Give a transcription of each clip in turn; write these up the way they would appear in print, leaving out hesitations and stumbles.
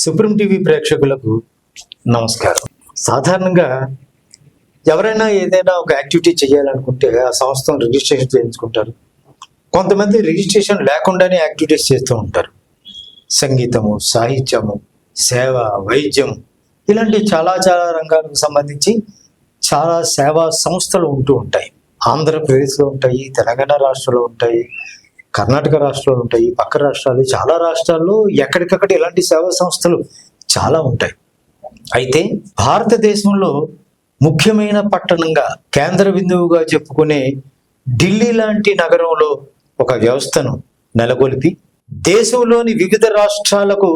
Supreme TV ప్రేక్షకులకు నమస్కారం. సాధారణంగా ఎవరైనా ఏదైనా ఒక యాక్టివిటీ చేయాలనుకుంటే ఆ సంస్థను రిజిస్ట్రేషన్ చేయించుకుంటారు. కొంతమంది రిజిస్ట్రేషన్ లేకుండానే యాక్టివిటీస్ చేస్తూ ఉంటారు. సంగీతము, సాహిత్యము, సేవ, వైద్యం ఇలాంటి చాలా రంగాలకు సంబంధించి చాలా సేవా సంస్థలు ఉంటూ ఉంటాయి. ఆంధ్రప్రదేశ్లో ఉంటాయి, తెలంగాణ రాష్ట్రంలో ఉంటాయి, కర్ణాటక రాష్ట్రంలో ఉంటాయి, పక్క రాష్ట్రాలు, చాలా రాష్ట్రాల్లో ఎక్కడికక్కడ ఇలాంటి సేవా సంస్థలు చాలా ఉంటాయి. అయితే భారతదేశంలో ముఖ్యమైన పట్టణంగా కేంద్ర బిందువుగా చెప్పుకునే ఢిల్లీ లాంటి నగరంలో ఒక వ్యవస్థను నెలకొల్పి దేశంలోని వివిధ రాష్ట్రాలకు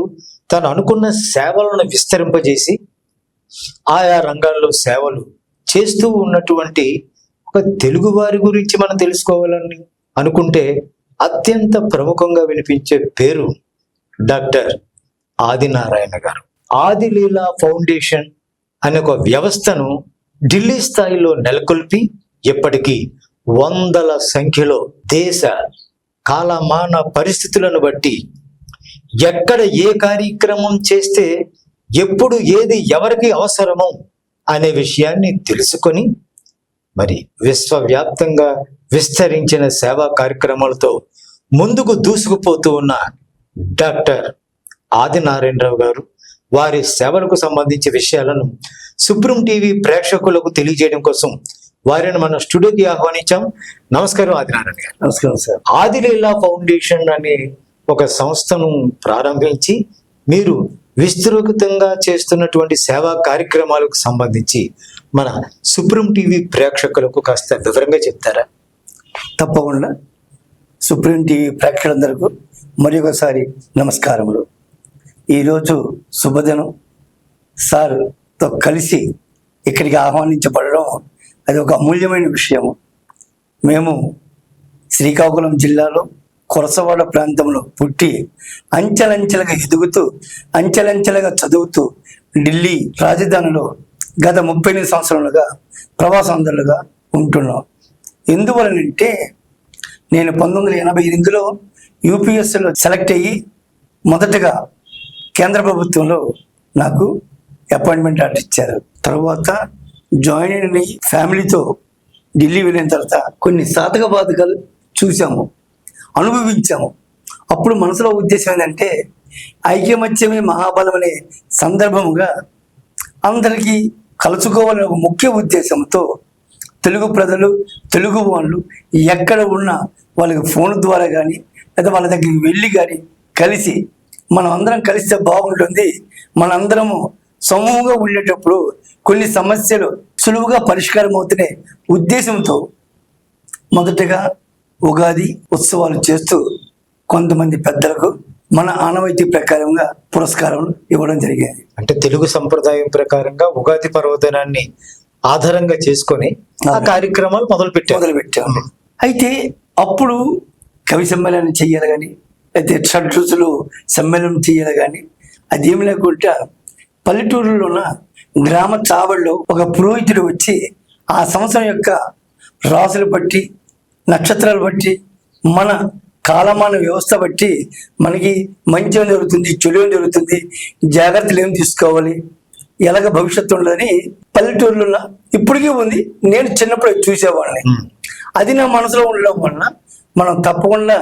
తను అనుకున్న సేవలను విస్తరింపజేసి ఆయా రంగాల్లో సేవలు చేస్తూ ఉన్నటువంటి ఒక తెలుగు వారి గురించి మనం తెలుసుకోవాలని అనుకుంటే అత్యంత ప్రముఖంగా వినిపించే పేరు డాక్టర్ ఆదినారాయణ గారు. ఆదిలీలా ఫౌండేషన్ అనే ఒక వ్యవస్థను ఢిల్లీ స్థాయిలో నెలకొల్పి ఎప్పటికీ వందల సంఖ్యలో దేశ కాలమాన పరిస్థితులను బట్టి ఎక్కడ ఏ కార్యక్రమం చేస్తే ఎప్పుడు ఏది ఎవరికి అవసరమో అనే విషయాన్ని తెలుసుకొని మరి విశ్వవ్యాప్తంగా విస్తరించిన సేవా కార్యక్రమాలతో ముందుకు దూసుకుపోతూ ఉన్న డాక్టర్ ఆదినారాయణరావు గారు వారి సేవలకు సంబంధించిన విషయాలను సుప్రీం టీవీ ప్రేక్షకులకు తెలియజేయడం కోసం వారిని మన స్టూడియోకి ఆహ్వానించాం. నమస్కారం ఆదినారాయణ గారు. నమస్కారం సార్. ఆదిలీలా ఫౌండేషన్ అనే ఒక సంస్థను ప్రారంభించి మీరు విస్తృతంగా చేస్తున్నటువంటి సేవా కార్యక్రమాలకు సంబంధించి మన సుప్రీం టీవీ ప్రేక్షకులకు కాస్త వివరంగా చెప్తారా? తప్పకుండా. సుప్రీం టీవీ ప్రేక్షకులందరికీ మరి ఒకసారి నమస్కారములు. ఈరోజు శుభదినం. సార్తో కలిసి ఇక్కడికి ఆహ్వానించబడడం అది ఒక అమూల్యమైన విషయము. మేము శ్రీకాకుళం జిల్లాలో కొరసవాడ ప్రాంతంలో పుట్టి అంచెలంచెలుగా ఎదుగుతూ అంచెలంచెలుగా చదువుతూ ఢిల్లీ రాజధానిలో గత 38 సంవత్సరాలుగా ప్రవాసాంధ్రులుగా ఉంటున్నాం. ఎందువలనంటే నేను 1988లో యూపీఎస్సీలో సెలెక్ట్ అయ్యి మొదటగా కేంద్ర ప్రభుత్వంలో నాకు అపాయింట్మెంట్ ఆర్డర్ ఇచ్చారు. తర్వాత జాయిన్ అయ్యి ఫ్యామిలీతో ఢిల్లీ వెళ్ళిన తర్వాత కొన్ని సాధక బాధకాలు చూసాము, అనుభవించాము. అప్పుడు మనసులో ఉద్దేశం ఏంటంటే ఐక్యమత్యమే మహాబలం అనే సందర్భముగా అందరికీ కలుసుకోవాలనే ఒక ముఖ్య ఉద్దేశంతో తెలుగు ప్రజలు, తెలుగు వాళ్ళు ఎక్కడ ఉన్నా వాళ్ళకి ఫోన్ ద్వారా కానీ లేదా వాళ్ళ దగ్గరికి వెళ్ళి కానీ కలిసి మనం అందరం కలిస్తే బాగుంటుంది, మనందరము సమూహంగా ఉండేటప్పుడు కొన్ని సమస్యలు సులువుగా పరిష్కారం అవుతున్న ఉద్దేశంతో మొదటగా ఉగాది ఉత్సవాలు చేస్తూ కొంతమంది పెద్దలకు మన ఆనవాయితీ ప్రకారంగా పురస్కారం ఇవ్వడం జరిగింది. అంటే తెలుగు సంప్రదాయం ప్రకారంగా ఉగాది పర్వదినాన్ని ఆధారంగా చేసుకొని ఆ కార్యక్రమాలు మొదలుపెట్టాము. అయితే అప్పుడు కవి సమ్మేళనం చెయ్యాలి కానీ అయితే షడ్రుచులు సమ్మేళనం చేయాలి కానీ అదేమి లేకుండా పల్లెటూరులో ఉన్న గ్రామ చావడిలో ఒక పురోహితుడు వచ్చి ఆ సంవత్సరం యొక్క రాసులు బట్టి, నక్షత్రాలు బట్టి, మన కాలమాన వ్యవస్థ బట్టి మనకి మంచి ఏం జరుగుతుంది, చెడు ఏం జరుగుతుంది, జాగ్రత్తలు ఏం తీసుకోవాలి, ఎలాగ భవిష్యత్తు ఉండదని పల్లెటూరులో ఇప్పటికీ ఉంది. నేను చిన్నప్పుడు చూసేవాడిని. అది నా మనసులో ఉండడం వలన మనం తప్పకుండా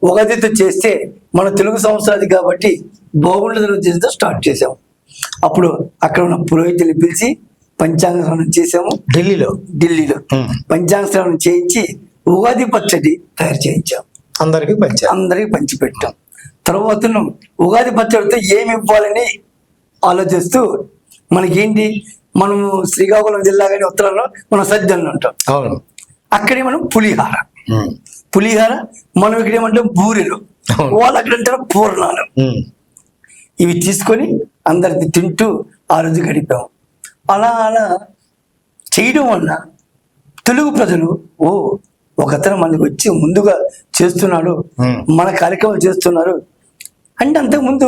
ఉగాదితో చేస్తే మన తెలుగు సంవత్సరాది కాబట్టి బాగుండదని ఉద్దేశంతో స్టార్ట్ చేసాము. అప్పుడు అక్కడ ఉన్న పురోహితులు పిలిచి పంచాంగ శ్రవణం చేసాము. ఢిల్లీలో పంచాంగ శ్రవణం చేయించి ఉగాది పచ్చడి తయారు చేయించాం. అందరికీ పంచిపెట్టాం. తర్వాత ఉగాది పచ్చడితో ఏమి ఇవ్వాలని ఆలోచిస్తూ మనకేంటి, మనము శ్రీకాకుళం జిల్లా కానీ ఉత్తరాల్లో మనం సజ్జలు ఉంటాం. అవును. అక్కడే మనం పులిహార, మనం ఇక్కడ ఏమంటాం బూరెలు, వాళ్ళు అక్కడ అంటారు పూర్ణాలు. ఇవి తీసుకొని అందరిది తింటూ ఆ రోజు గడిపాము. అలా చేయడం వల్ల తెలుగు ప్రజలు ఒకతను మనకు వచ్చి ముందుగా చేస్తున్నాడు, మన కార్యక్రమాలు చేస్తున్నారు అంటే అంతకుముందు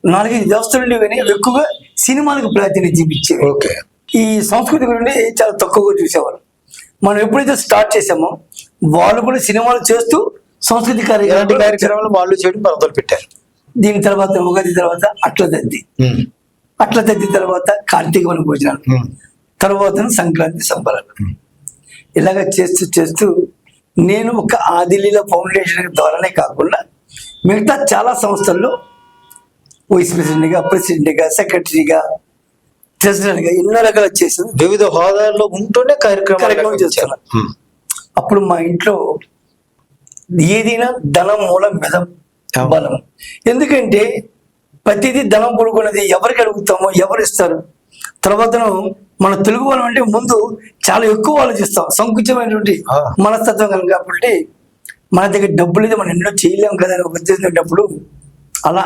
4-5 వ్యవస్థలు ఉండేవి కానీ ఎక్కువగా సినిమాలకు ప్రాధాన్యత ఇచ్చేవి. ఈ సంస్కృతి గురించి చాలా తక్కువగా చూసేవారు. మనం ఎప్పుడైతే స్టార్ట్ చేసామో వాళ్ళు కూడా సినిమాలు చేస్తూ సంస్కృతి ఇలాంటి కార్యక్రమాలు కార్యక్రమాలు వాళ్ళు చేయడం మొదలు పెట్టారు. దీని తర్వాత ఉగాది తర్వాత అట్ల తద్ది, అట్ల తద్ది తర్వాత కార్తీక వన భోజనాలు, తర్వాత సంక్రాంతి సంబరాలు. ఇలాగ చేస్తూ చేస్తూ నేను ఒక ఆదిలీల ఫౌండేషన్ ద్వారానే కాకుండా మిగతా చాలా సంస్థల్లో వైస్ ప్రెసిడెంట్గా సెక్రటరీగా ట్రెజరర్గా ఎన్నో రకాలు చేసింది. వివిధ హోదాల్లో ఉంటూనే కార్యక్రమం చేస్తాను. అప్పుడు మా ఇంట్లో ఏదైనా ధనం మూలం మెదం బలం. ఎందుకంటే ప్రతిదీ ధనం కూడుకున్నది ఎవరికి అడుగుతామో ఎవరు ఇస్తారు. తర్వాతను మన తెలుగు వాళ్ళం అంటే ముందు చాలా ఎక్కువ ఆలోచిస్తాం, సంకుచితమైనటువంటి మనస్తత్వం కనుక. కాబట్టి మన దగ్గర డబ్బులు అయితే మనం ఎన్నో చేయలేము కదా అని ఉద్దేశించినప్పుడు అలా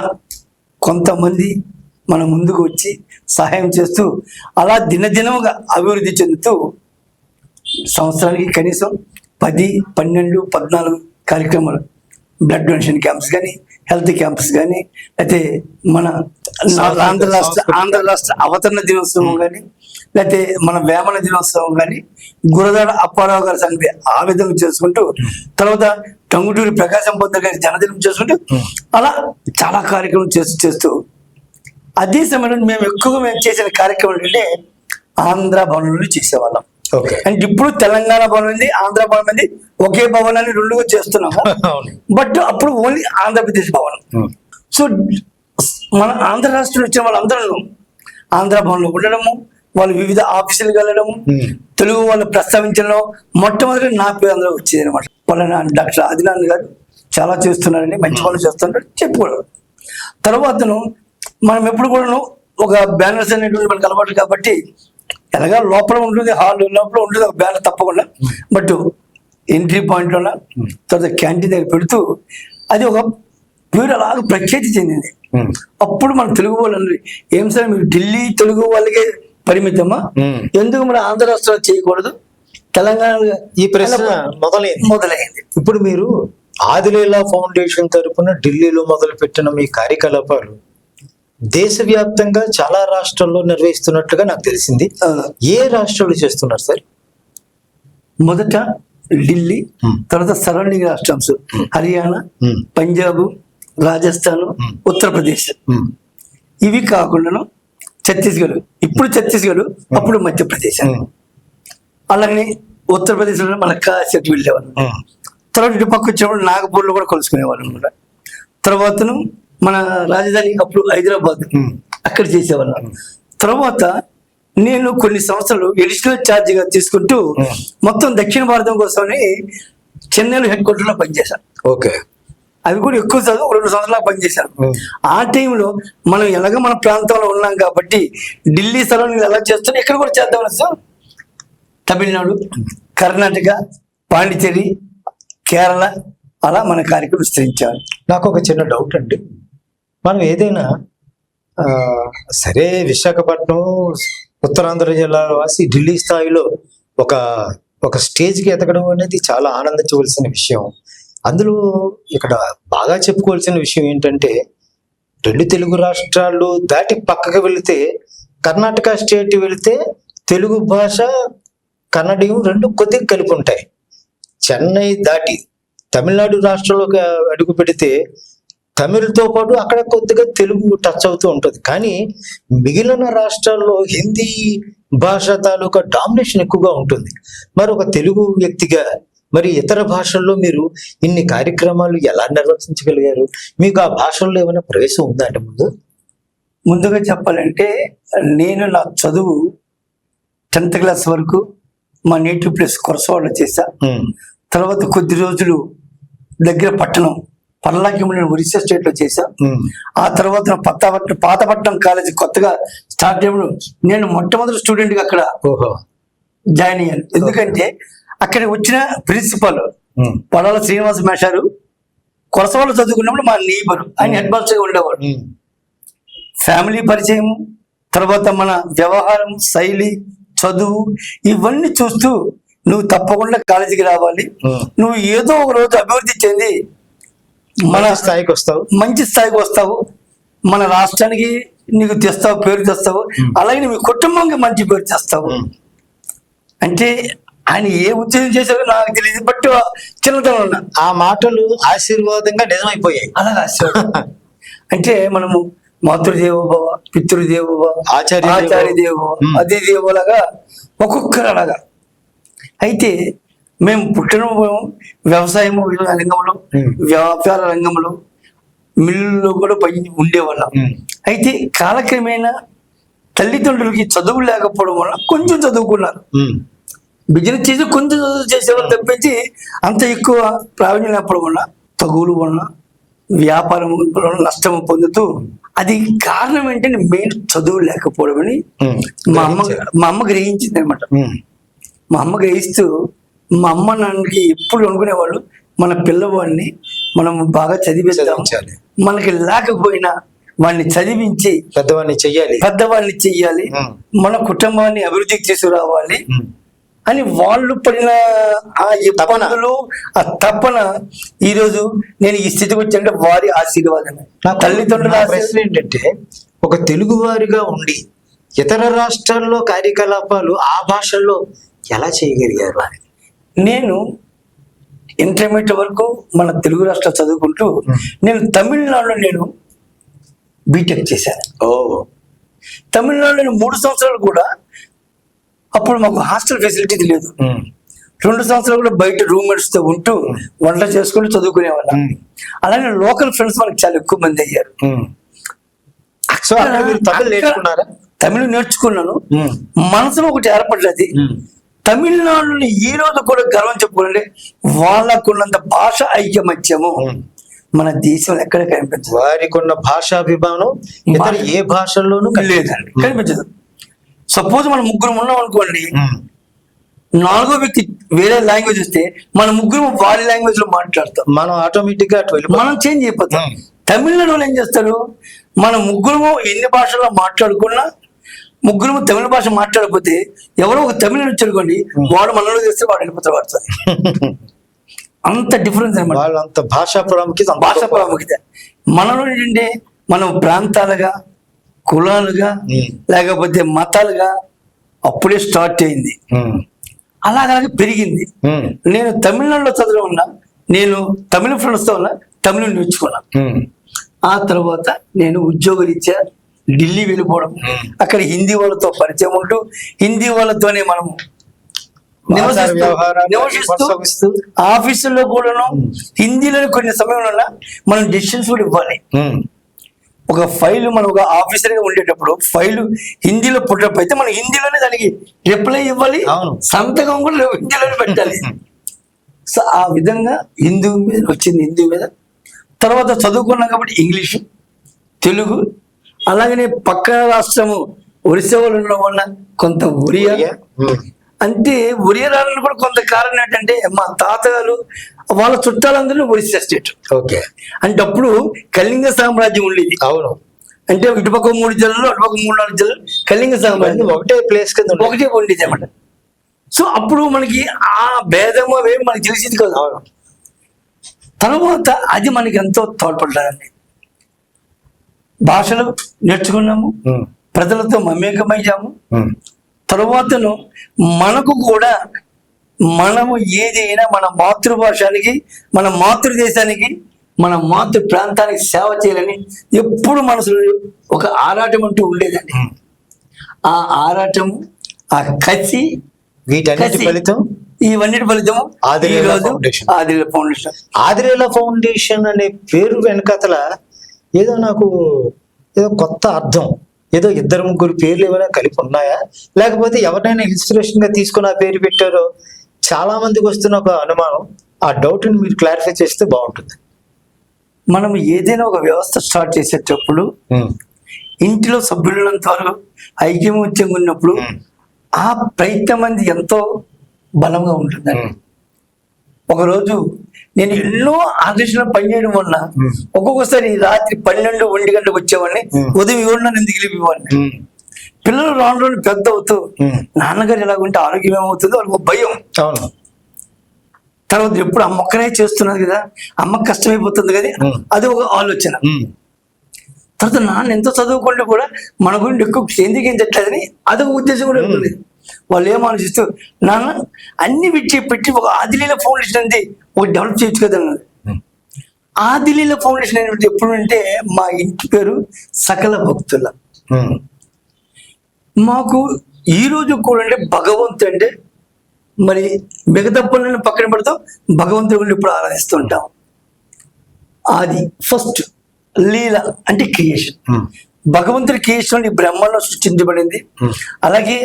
కొంతమంది మన ముందుకు వచ్చి సహాయం చేస్తూ అలా దినదినముగా అభివృద్ధి చెందుతూ సంవత్సరానికి కనీసం 10, 12, 14 కార్యక్రమాలు, బ్లడ్ డొనేషన్ క్యాంప్స్ కానీ, హెల్త్ క్యాంప్స్ కానీ, అయితే మన ఆంధ్ర రాష్ట్ర అవతరణ దినోత్సవం కానీ, లేకపోతే మన వేమన దినోత్సవం కానీ, గురదాడ అప్పారావు గారి సంగతి ఆ విధంగా చేసుకుంటూ, తర్వాత టంగుటూరి ప్రకాశం పంతులు గారి జన్మదినం చేసుకుంటూ అలా చాలా కార్యక్రమం చేస్తూ అదే సమయంలో మేము చేసిన కార్యక్రమం ఏంటంటే ఆంధ్ర భవనంలో చేసేవాళ్ళం. అండ్ ఇప్పుడు తెలంగాణ భవన్ ఉంది, ఆంధ్ర భవన్ ఉంది, ఒకే భవనాన్ని రెండుగా చేస్తున్నాము. బట్ అప్పుడు ఓన్లీ ఆంధ్రప్రదేశ్ భవన్. సో మన ఆంధ్ర రాష్ట్రంలో వచ్చిన వాళ్ళందరూ ఆంధ్ర భవన్లో ఉండడము, వాళ్ళు వివిధ ఆఫీసులకు వెళ్ళడము, తెలుగు వాళ్ళు ప్రస్తావించడం, మొట్టమొదటి నా పేరు అందులో వచ్చేది అనమాట. పలానా డాక్టర్ ఆదినారాయణ గారు చాలా చేస్తున్నారని, మంచి పనులు చేస్తున్నారు చెప్పుకోవడం. తర్వాతను మనం ఎప్పుడు కూడాను ఒక బ్యానర్స్ అనేటువంటి మనకు అలవాటు కాబట్టి ఎలాగా లోపల ఉంటుంది, హాల్ లోపల ఉంటుంది ఒక బ్యానర్ తప్పకుండా. బట్ ఎంట్రీ పాయింట్లో తర్వాత క్యాంటీన్ దగ్గర పెడుతూ అది ఒక పేరు అలాగ ప్రఖ్యాతి చెందింది. అప్పుడు మన తెలుగు వాళ్ళు ఏం సార్ మీరు ఢిల్లీ తెలుగు వాళ్ళకే పరిమితమా, ఎందుకు మన ఆంధ్ర రాష్ట్రాలు చేయకూడదు, తెలంగాణ ఈ ప్రశ్న మొదలైంది. ఇప్పుడు మీరు ఆదిలీలా ఫౌండేషన్ తరపున ఢిల్లీలో మొదలు పెట్టిన మీ కార్యకలాపాలు దేశవ్యాప్తంగా చాలా రాష్ట్రాల్లో నిర్వహిస్తున్నట్లుగా నాకు తెలిసింది. ఏ రాష్ట్రాలు చేస్తున్నారు సార్? మొదట ఢిల్లీ, తర్వాత సరౌండింగ్ రాష్ట్రాలు హర్యానా, పంజాబ్, రాజస్థాన్, ఉత్తరప్రదేశ్. ఇవి కాకుండా ఛత్తీస్గఢ్, ఇప్పుడు ఛత్తీస్గఢ్, అప్పుడు మధ్యప్రదేశ్. అలాగనే ఉత్తరప్రదేశ్లో మన కాశీ వెళ్ళేవాళ్ళు. తర్వాత ఇటు పక్క వచ్చినప్పుడు నాగపూర్లో కూడా కలుసుకునేవాళ్ళు అనమాట. తర్వాతను మన రాజధాని అప్పుడు హైదరాబాద్, అక్కడ చేసేవాళ్ళం. తర్వాత నేను కొన్ని సంవత్సరాలు అడిషనల్ ఛార్జిగా తీసుకుంటూ మొత్తం దక్షిణ భారతం కోసమని చెన్నైలో హెడ్ క్వార్టర్లో పనిచేశాను. ఓకే, అవి కూడా ఎక్కువ చదువు 2 సంవత్సరాలు పనిచేశాను. ఆ టైంలో మనం ఎలాగ మన ప్రాంతంలో ఉన్నాం కాబట్టి ఢిల్లీ సరౌండింగ్ ఎలా చేస్తున్నా ఇక్కడ కూడా చేద్దామని సార్. తమిళనాడు, కర్ణాటక, పాండిచేరి, కేరళ అలా మన కార్యక్రమం విస్తరించాలి. నాకు ఒక చిన్న డౌట్ అండి. మనం ఏదైనా సరే విశాఖపట్నం ఉత్తరాంధ్ర జిల్లా వాసి ఢిల్లీ స్థాయిలో ఒక స్టేజ్కి ఎదగడం అనేది చాలా ఆనందించవలసిన విషయం. అందులో ఇక్కడ బాగా చెప్పుకోవాల్సిన విషయం ఏంటంటే 2 తెలుగు రాష్ట్రాలు దాటి పక్కకు వెళితే కర్ణాటక స్టేట్ వెళితే తెలుగు భాష కన్నడియం 2 కొద్దిగా కలిపి ఉంటాయి. చెన్నై దాటి తమిళనాడు రాష్ట్రంలోకి అడుగు పెడితే తమిళ్తో పాటు అక్కడ కొద్దిగా తెలుగు టచ్ అవుతూ ఉంటుంది. కానీ మిగిలిన రాష్ట్రాల్లో హిందీ భాష తాలూకా డామినేషన్ ఎక్కువగా ఉంటుంది. మరి ఒక తెలుగు వ్యక్తిగా మరి ఇతర భాషల్లో మీరు ఇన్ని కార్యక్రమాలు ఎలా నిర్వర్తించగలిగారు? మీకు ఆ భాషల్లో ఏమైనా ప్రవేశం ఉందా అంటే ముందుగా చెప్పాలంటే నేను నా చదువు 10th క్లాస్ వరకు మా నేటివ్ ప్లేస్ కొరసవాడలో చేశా. తర్వాత కొద్ది రోజులు దగ్గర పట్టణం పర్లాకిమని ఒరిస్సా స్టేట్ లో చేశా. ఆ తర్వాత పాతపట్నం కాలేజ్ కొత్తగా స్టార్ట్ అయినప్పుడు నేను మొట్టమొదటి స్టూడెంట్ గా అక్కడ జాయిన్ అయ్యాను. ఎందుకంటే అక్కడ వచ్చిన ప్రిన్సిపల్ పడాల శ్రీనివాస మేషారు కొరసవాళ్ళు చదువుకున్నప్పుడు మా నేబర్, ఆయన హెడ్ మాస్టర్ గా ఉండేవాడు. ఫ్యామిలీ పరిచయం, తర్వాత మన వ్యవహారం శైలి, చదువు ఇవన్నీ చూస్తూ నువ్వు తప్పకుండా కాలేజీకి రావాలి, నువ్వు ఏదో ఒక రోజు అభివృద్ధి చెంది మన స్థాయికి వస్తావు, మంచి స్థాయికి వస్తావు, మన రాష్ట్రానికి నీకు తెస్తావు, పేరు తెస్తావు, అలాగే మీ కుటుంబానికి మంచి పేరు తెస్తావు అంటే ఆయన ఏ ఉద్యోగం చేశారో నాకు తెలియదు, బట్ చిన్నతనం ఉన్నా ఆ మాటలు ఆశీర్వాదంగా నిజమైపోయాయి. అలాగా ఆశీర్వాదం. అంటే మనము మాతృదేవోభవ, పితృదేవోభవ, ఆచార్య దేవోభవ, అదే దేవోలాగా ఒక్కొక్కరు అలాగా. అయితే మేము పుట్టిన వ్యవసాయము రంగంలో, వ్యాపార రంగంలో, మిల్లులో కూడా పని ఉండేవాళ్ళం. అయితే కాలక్రమేణా తల్లిదండ్రులకి చదువు లేకపోవడం వల్ల కొంచెం చదువుకున్నారు, బిజినెస్ చేసి కొంచెం చదువు చేసేవాళ్ళు తప్పించి అంత ఎక్కువ ప్రావీణ్యం లేకపోవడం వల్ల, తగులు వల్ల, వ్యాపారం వల్ల నష్టం పొందుతూ, అది కారణం ఏంటంటే మెయిన్ చదువు లేకపోవడం అని మా అమ్మ గ్రహించింది అనమాట. మా అమ్మ గ్రహిస్తూ మా అమ్మ నాన్నకి ఎప్పుడు అనుకునేవాళ్ళు, మన పిల్లవాడిని మనం బాగా చదివించాలి, మనకి లేకపోయినా వాడిని చదివించి పెద్దవాడిని చెయ్యాలి, మన కుటుంబాన్ని అభివృద్ధికి తీసుకురావాలి అని వాళ్ళు పడిన ఆ ఇబ్బందులు, ఆ తపన ఈరోజు నేను ఈ స్థితికి వచ్చానంటే వారి ఆశీర్వాదమే. తల్లిదండ్రుల ప్రశ్న ఏంటంటే, ఒక తెలుగు వారిగా ఉండి ఇతర రాష్ట్రాల్లో కార్యకలాపాలు ఆ భాషల్లో ఎలా చేయగలిగారు? నేను ఇంటర్మీడియట్ వరకు మన తెలుగు రాష్ట్రాలు చదువుకుంటూ నేను తమిళనాడులో నేను బీటెక్ చేశాను. తమిళనాడులో నేను 3 సంవత్సరాలు కూడా, అప్పుడు మాకు హాస్టల్ ఫెసిలిటీ లేదు, 2 సంవత్సరాలు కూడా బయట రూమ్మేట్స్ తో ఉంటూ వంట చేసుకుంటూ చదువుకునేవాళ్ళం. అలానే లోకల్ ఫ్రెండ్స్ మనకి చాలా ఎక్కువ మంది అయ్యారు. తమిళ నేర్చుకున్నాను, మనసులో ఒకటి ఏర్పడ్డది. తమిళనాడుని ఈ రోజు కూడా గర్వం చెప్పుకోవాలంటే వాళ్ళకున్నంత భాష ఐకమత్యము మన దేశంలో ఎక్కడ కనిపించదు. వారికి ఉన్న భాషాభిమానం ఇతర ఏ భాషల్లోనూ లేదండి, కనిపించదు. సపోజ్ మనం ముగ్గురు ఉన్నాం అనుకోండి, 4వ వ్యక్తి వేరే లాంగ్వేజ్ వస్తే మన ముగ్గురు వారి లాంగ్వేజ్ లో మాట్లాడతాం, మనం ఆటోమేటిక్ గా మనం చేంజ్ అయిపోతాం. తమిళనాడు ఏం చేస్తారు, మన ముగ్గురు ఎన్ని భాషల్లో మాట్లాడుకున్నా, ముగ్గురు తమిళ భాష మాట్లాడకపోతే ఎవరో ఒక తమిళ వచ్చారుకోండి, వాడు మనలో చేస్తే వాడు వెళ్ళిపోతారు. వాడుతారు అంత డిఫరెన్స్ అనమాట. అంత భాషా ప్రాముఖ్యత మనలో ఏంటంటే, మనం ప్రాంతాలుగా, కులాలుగా, లేకపోతే మతాలుగా అప్పుడే స్టార్ట్ అయింది. అలాగే పెరిగింది. నేను తమిళనాడులో చదవడం వల్ల, నేను తమిళ ఫ్రెండ్స్ తో వల్ల తమిళ నేర్చుకున్నాను. ఆ తర్వాత నేను ఉద్యోగరీత్యా ఢిల్లీ వెళ్ళిపోవడం, అక్కడ హిందీ వాళ్ళతో పరిచయం ఉంటూ హిందీ వాళ్ళతోనే మనం నివసిస్తూ ఆఫీసుల్లో కూడాను హిందీలో కొన్ని సమయంలో మనం డెసిషన్స్ కూడా ఇవ్వాలి. ఒక ఫైల్ మనం ఒక ఆఫీసర్ గా ఉండేటప్పుడు ఫైల్ హిందీలో పుట్టప్ అయితే మనం హిందీలోనే దానికి రిప్లై ఇవ్వాలి, సంతకం కూడా హిందీలోనే పెట్టాలి. సో ఆ విధంగా హిందూ మీద వచ్చింది, హిందీ మీద. తర్వాత చదువుకున్నాం కాబట్టి ఇంగ్లీషు, తెలుగు, అలాగనే పక్క రాష్ట్రము ఒరిస్సా వాళ్ళు ఉండడం వల్ల కొంత ఒరియా. అంటే ఒరియా రావడానికి కూడా కొంత కారణం ఏంటంటే, మా తాతగారు వాళ్ళ చుట్టాలందరూ ఒరిస్సా స్టేట్. అంటే అప్పుడు కళింగ సామ్రాజ్యం ఉండేది. అంటే ఇటుపక్క 3 జిల్లాలు, అటుపక్క 3-4 జిల్లాలు కళింగ సామ్రాజ్యం ఒకటే ప్లేస్ కింద ఒకటే ఉండేది అన్నమాట. సో అప్పుడు మనకి ఆ భేదం అవేమి మనకి తెలిసింది కాదు. తర్వాత అది మనకి ఎంతో తోడ్పడ్డారండి. భాషలు నేర్చుకున్నాము, ప్రజలతో మమేకమయ్యాము. తరువాతను మనకు కూడా మనము ఏదైనా మన మాతృభాషానికి, మన మాతృదేశానికి, మన మాతృ ప్రాంతానికి సేవ చేయాలని ఎప్పుడు మనసులో ఒక ఆరాటం అంటూ ఉండేదండి. ఆ ఆరాటము, ఆ కసి, ఇవన్నిటి ఫలితం ఆదిరేల ఫౌండేషన్ అనే పేరు వెనకతల ఏదో నాకు ఏదో కొత్త అర్థం, ఏదో 2-3 పేర్లు ఏమైనా కలిపి ఉన్నాయా, లేకపోతే ఎవరినైనా ఇన్స్పిరేషన్ గా తీసుకుని ఆ పేరు పెట్టారో చాలా మందికి వస్తున్న ఒక అనుమానం. ఆ డౌట్ ని మీరు క్లారిఫై చేస్తే బాగుంటుంది. మనం ఏదైనా ఒక వ్యవస్థ స్టార్ట్ చేసేటప్పుడు ఇంటిలో సభ్యులంత వరకు ఐక్యమత్యంగా ఉన్నప్పుడు ఆ ప్రయత్నం అనేది ఎంతో బలంగా ఉంటుందండి. ఒకరోజు నేను ఎన్నో ఆదేశాలు పనిచేయడం వల్ల ఒక్కొక్కసారి రాత్రి 12-1 గంటలకు వచ్చేవాడిని, ఉదయం 7 ఎందుకు వెళ్ళిపోవాడిని. పిల్లలు రాను పెద్ద అవుతూ నాన్నగారు ఎలాగుంటే ఆరోగ్యం ఏమవుతుందో వాళ్ళకి ఒక భయం. తర్వాత ఎప్పుడు అమ్మ ఒక్కనే చేస్తున్నది కదా, అమ్మకి కష్టమైపోతుంది కదా, అది ఒక ఆలోచన. తర్వాత నాన్న ఎంతో చదువుకుంటే కూడా మన గురించి ఎక్కువ కేంద్రీకరించట్లేదని అదొక ఉద్దేశం కూడా ఉంటుంది. వాళ్ళు ఏం ఆలోచిస్తూ నాన్న అన్ని పెట్టి ఒక ఆదిలీల ఫౌండేషన్ అనేది ఒక డెవలప్ చేయొచ్చు కదా అన్నారు. ఆదిలీల ఫౌండేషన్ అనేది ఎప్పుడు అంటే మా ఇంటి పేరు సకల భక్తుల. మాకు ఈ రోజు కూడా అంటే భగవంతుడు అంటే మరి మిగతా పనులను పక్కన పెడతాం, భగవంతుడు ఇప్పుడు ఆరాధిస్తూ ఉంటాం. ఆది ఫస్ట్ లీల అంటే క్రియేషన్. భగవంతుడి క్రియేషన్ ఈ బ్రహ్మాండం సృష్టించబడింది. అలాగే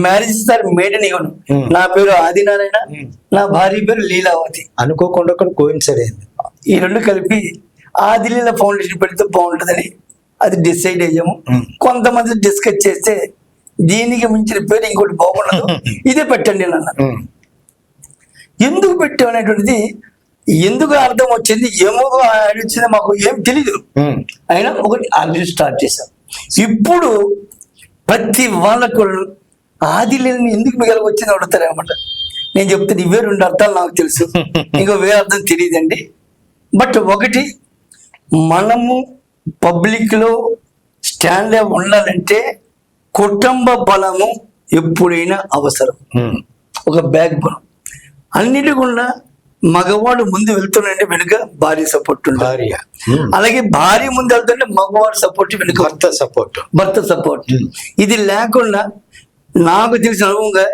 marriage sir made in heaven. నా పేరు ఆదినారాయణ, నా భార్య పేరు లీలావతి. అనుకోకుండా కోయిన్సైడ్ అయింది. ఈ రెండు కలిపి ఆదిలీల ఫౌండేషన్ పెడితే బాగుంటుందని అది డిసైడ్ అయ్యాము. కొంతమంది డిస్కస్ చేస్తే దీనికి మించిన పేరు ఇంకోటి బాగుండదు, ఇదే పెట్టండి అన్న. ఎందుకు పెట్టాం అనేటువంటిది ఎందుకు అర్థం వచ్చింది, ఏమో వచ్చింది మాకు ఏం తెలీదు. అయినా ఒకటి ఆల్రెడీ స్టార్ట్ చేశాం. ఇప్పుడు ప్రతి వాళ్ళకు కూడా ఆదిలీలని ఎందుకు మిగలకి వచ్చింది అడుగుతారు అనమాట. నేను చెప్తాను ఇవే రెండు అర్థాలు నాకు తెలుసు, ఇంకో వేరే అర్థం తెలియదండి. బట్ ఒకటి, మనము పబ్లిక్ లో స్టాండ్ ఉండాలంటే కుటుంబ బలము ఎప్పుడైనా అవసరం. ఒక బ్యాక్ బలం అన్నిటికుండా మగవాడు ముందు వెళ్తున్నాడంటే వెనుక భార్య సపోర్ట్ ఉండాలి. అలాగే భార్య ముందు వెళ్తుంటే మగవాడు సపోర్ట్, వెనుక భర్త సపోర్ట్. ఇది లేకుండా నాకు తెలిసిన అనుభవంగా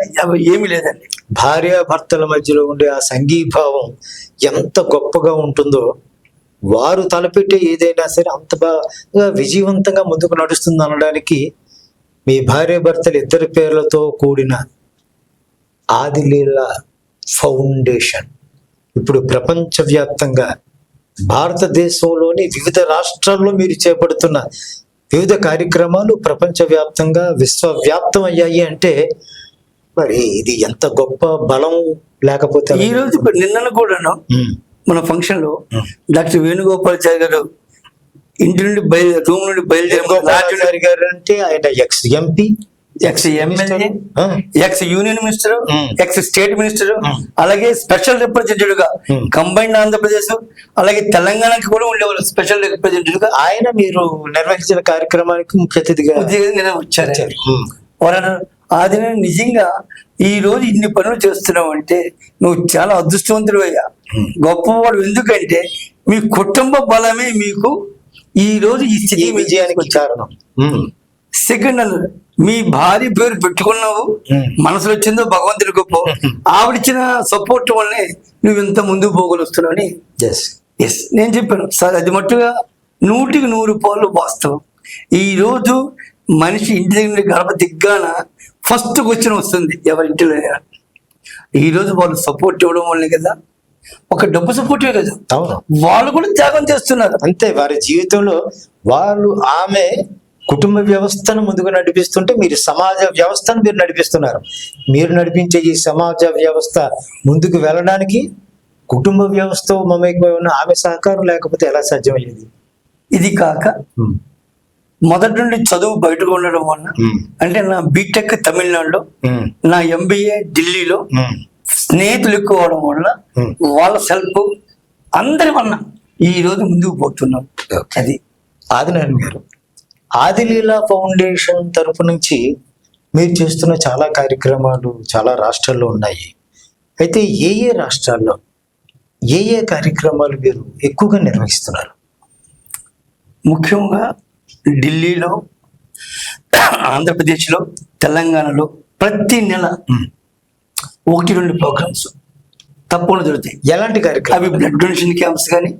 ఏమీ లేదండి. భార్య భర్తల మధ్యలో ఉండే ఆ సంఘీభావం ఎంత గొప్పగా ఉంటుందో, వారు తలపెట్టే ఏదైనా సరే అంత బాగా విజయవంతంగా ముందుకు నడుస్తుంది అనడానికి మీ భార్య భర్తలు ఇద్దరి పేర్లతో కూడిన ఆదిలీల ఫౌండేషన్ ఇప్పుడు ప్రపంచవ్యాప్తంగా భారతదేశంలోని వివిధ రాష్ట్రాల్లో మీరు చేపడుతున్న వివిధ కార్యక్రమాలు ప్రపంచవ్యాప్తంగా విశ్వవ్యాప్తం అయ్యాయి అంటే మరి ఇది ఎంత గొప్ప బలం. లేకపోతే ఈ రోజు నిన్న కూడాను మన ఫంక్షన్ లో డాక్టర్ వేణుగోపాలాచారి గారు ఇంటి నుండి రూమ్ నుండి బయలుదేరి గారు అంటే ఆయన ex MP, ex MLA, X union minister, X state minister, అలాగే స్పెషల్ రిప్రజెంటేటివ్ గా కంబైన్డ్ ఆంధ్రప్రదేశ్ అలాగే తెలంగాణకి కూడా ఉండేవాళ్ళు స్పెషల్ రిప్రజెంటేటివ్ గా. ఆయన మీరు నిర్వహించిన కార్యక్రమానికి ముఖ్య అతిథిగా వచ్చారు. అది నిజంగా ఈ రోజు ఇన్ని పనులు చేస్తున్నావు అంటే నువ్వు చాలా అదృష్టవంతుడు అయ్యా, గొప్పవాడు. ఎందుకంటే మీ కుటుంబ బలమే మీకు ఈ రోజు ఈ స్థితి విజయానికి కారణం. సెకండ్ అన్న మీ భార్య పేరు పెట్టుకున్నావు, మనసులో వచ్చిందో భగవంతుడి గొప్ప, ఆవిడిచ్చిన సపోర్ట్ వల్లనే నువ్వు ఇంత ముందుకు పోగలుస్తున్నావు అని. నేను చెప్పాను సార్, అది మట్టుగా 100% వాస్తవం. ఈ రోజు మనిషి ఇంటి దగ్గర గడప దిగ్గాన ఫస్ట్ క్వశ్చన్ వస్తుంది ఎవరింటిలో. ఈ రోజు వాళ్ళు సపోర్ట్ ఇవ్వడం వల్లే కదా, ఒక డబ్బు సపోర్టే కదా, వాళ్ళు కూడా త్యాగం చేస్తున్నారు. అంతే, వారి జీవితంలో వాళ్ళు ఆమె కుటుంబ వ్యవస్థను ముందుకు నడిపిస్తుంటే మీరు సమాజ వ్యవస్థను మీరు నడిపిస్తున్నారు. మీరు నడిపించే ఈ సమాజ వ్యవస్థ ముందుకు వెళ్ళడానికి కుటుంబ వ్యవస్థ మమేకమై ఉన్న ఆమె సహకారం లేకపోతే ఎలా సాధ్యమయ్యేది? ఇది కాక మొదటి నుండి చదువు బయటకు ఉండడం వల్ల, అంటే నా బీటెక్ తమిళనాడులో, నా ఎంబీఏ ఢిల్లీలో, స్నేహితులు ఎక్కువ అవడం వల్ల, వాళ్ళ సెల్ఫ్ అందరి వల్ల ఈ రోజు ముందుకు పోతున్నాం. అది ఆదినారాయణ గారు, ఆదిలీల ఫౌండేషన్ తరపు నుంచి మీరు చేస్తున్న చాలా కార్యక్రమాలు చాలా రాష్ట్రాల్లో ఉన్నాయి. అయితే ఏ ఏ రాష్ట్రాల్లో ఏ ఏ కార్యక్రమాలు మీరు ఎక్కువగా నిర్వహిస్తున్నారు? ముఖ్యంగా ఢిల్లీలో, ఆంధ్రప్రదేశ్లో, తెలంగాణలో ప్రతి నెల 1-2 ప్రోగ్రామ్స్ తప్పకుండా జరుగుతాయి. ఎలాంటి కార్యక్రమం? అవి బ్లడ్ డొనేషన్ క్యాంప్స్ కానీ,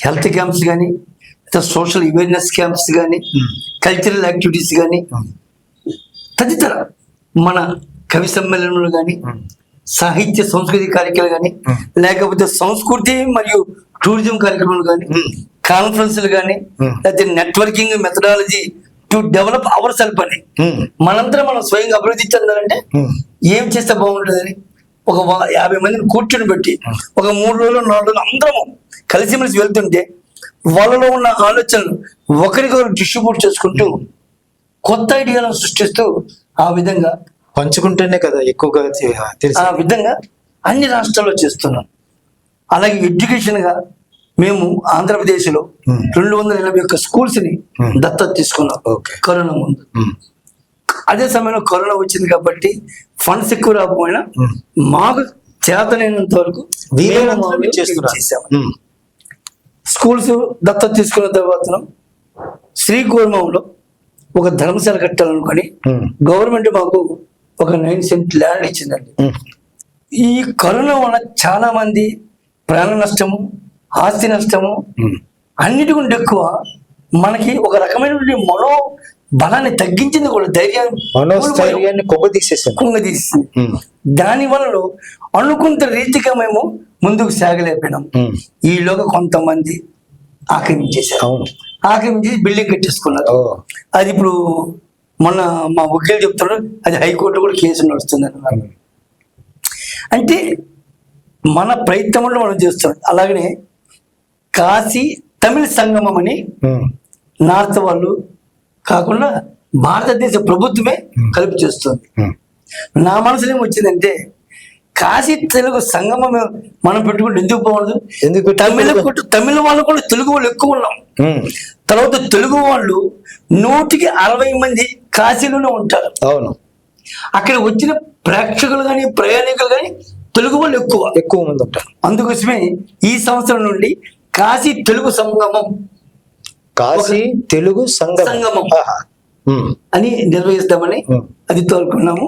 హెల్త్ క్యాంప్స్ కానీ, సోషల్ అవేర్నెస్ క్యాంప్స్ కానీ, కల్చరల్ యాక్టివిటీస్ కానీ, తదితర మన కవి సమ్మేళనలు కానీ, సాహిత్య సంస్కృతి కార్యక్రమాలు కానీ, లేకపోతే సంస్కృతి మరియు టూరిజం కార్యక్రమాలు కానీ, కాన్ఫరెన్స్లు కానీ, లేకపోతే networking methodology to develop our self అని మనంతా మనం స్వయంగా అభివృద్ధి చెందాలంటే ఏం చేస్తే బాగుంటుందని ఒక 50 మందిని కూర్చొని పెట్టి ఒక 3 రోజులు 4 రోజులు అందరము కలిసిమెలిసి వెళ్తుంటే వాళ్ళలో ఉన్న ఆలోచనలు ఒకరికొకరు డిస్ట్రిబ్యూట్ చేసుకుంటూ కొత్త ఐడియాలను సృష్టిస్తూ ఆ విధంగా పంచుకుంటేనే కదా ఎక్కువగా ఆ విధంగా అన్ని రాష్ట్రాల్లో చేస్తున్నాం. అలాగే ఎడ్యుకేషన్ గా మేము ఆంధ్రప్రదేశ్లో 281 స్కూల్స్ ని దత్తత తీసుకున్నాం కరోనా ముందు. అదే సమయంలో కరోనా వచ్చింది కాబట్టి ఫండ్స్ ఎక్కువ రాకపోయినా మాకు చేతనైనంత వరకు వీలైనంత మేము మీరు చేస్తున్నారు. చేసాము. స్కూల్స్ దత్తత తీసుకున్న తర్వాత శ్రీకూర్మంలో ఒక ధర్మశాల కట్టాలనుకొని గవర్నమెంట్ మాకు ఒక 9 సెంట్ ల్యాండ్ ఇచ్చిందండి. ఈ కరోనా వల్ల చాలా మంది ప్రాణ నష్టము, ఆస్తి నష్టము, అన్నిటికంటే ఎక్కువ మనకి ఒక రకమైన మనో బలాన్ని తగ్గించింది కూడా, మనోస్థైర్యాన్ని కుంగదీసేసింది. దాని వల్ల అనుకుంత రీతిగా మేము ముందుకు సాగలేకపోయినాం. ఈలోగా కొంతమంది ఆక్రమించేశారు. ఆక్రమించి బిల్డింగ్ కట్టేసుకున్నారు. అది ఇప్పుడు మొన్న మా వకీలు చెప్తున్నారు అది హైకోర్టు కూడా కేసు నడుస్తుంది అన్నారు. అంటే మన ప్రయత్నంలో మనం చేస్తున్నాం. అలాగనే కాశీ తమిళ సంగమం అని నార్త్ వాళ్ళు కాకుండా భారతదేశ ప్రభుత్వమే కలిపి చేస్తుంది. నా మనసులో ఏమొచ్చిందంటే కాశీ తెలుగు సంగమం మనం పెట్టుకుంటే ఎందుకు బాగుండదు? ఎందుకు తమిళ వాళ్ళు కూడా తెలుగు వాళ్ళు ఎక్కువ ఉన్నాం. తర్వాత తెలుగు వాళ్ళు 160 మంది కాశీలోనే ఉంటారు. అవును. అక్కడ వచ్చిన ప్రేక్షకులు కానీ ప్రయాణికులు కానీ తెలుగు వాళ్ళు ఎక్కువ మంది ఉంటారు. అందుకోసమే ఈ సంవత్సరం నుండి కాశీ తెలుగు సంగమం, కాశీ తెలుగు సంగమం అని నిర్వహిస్తామని అది తోలుకున్నాము.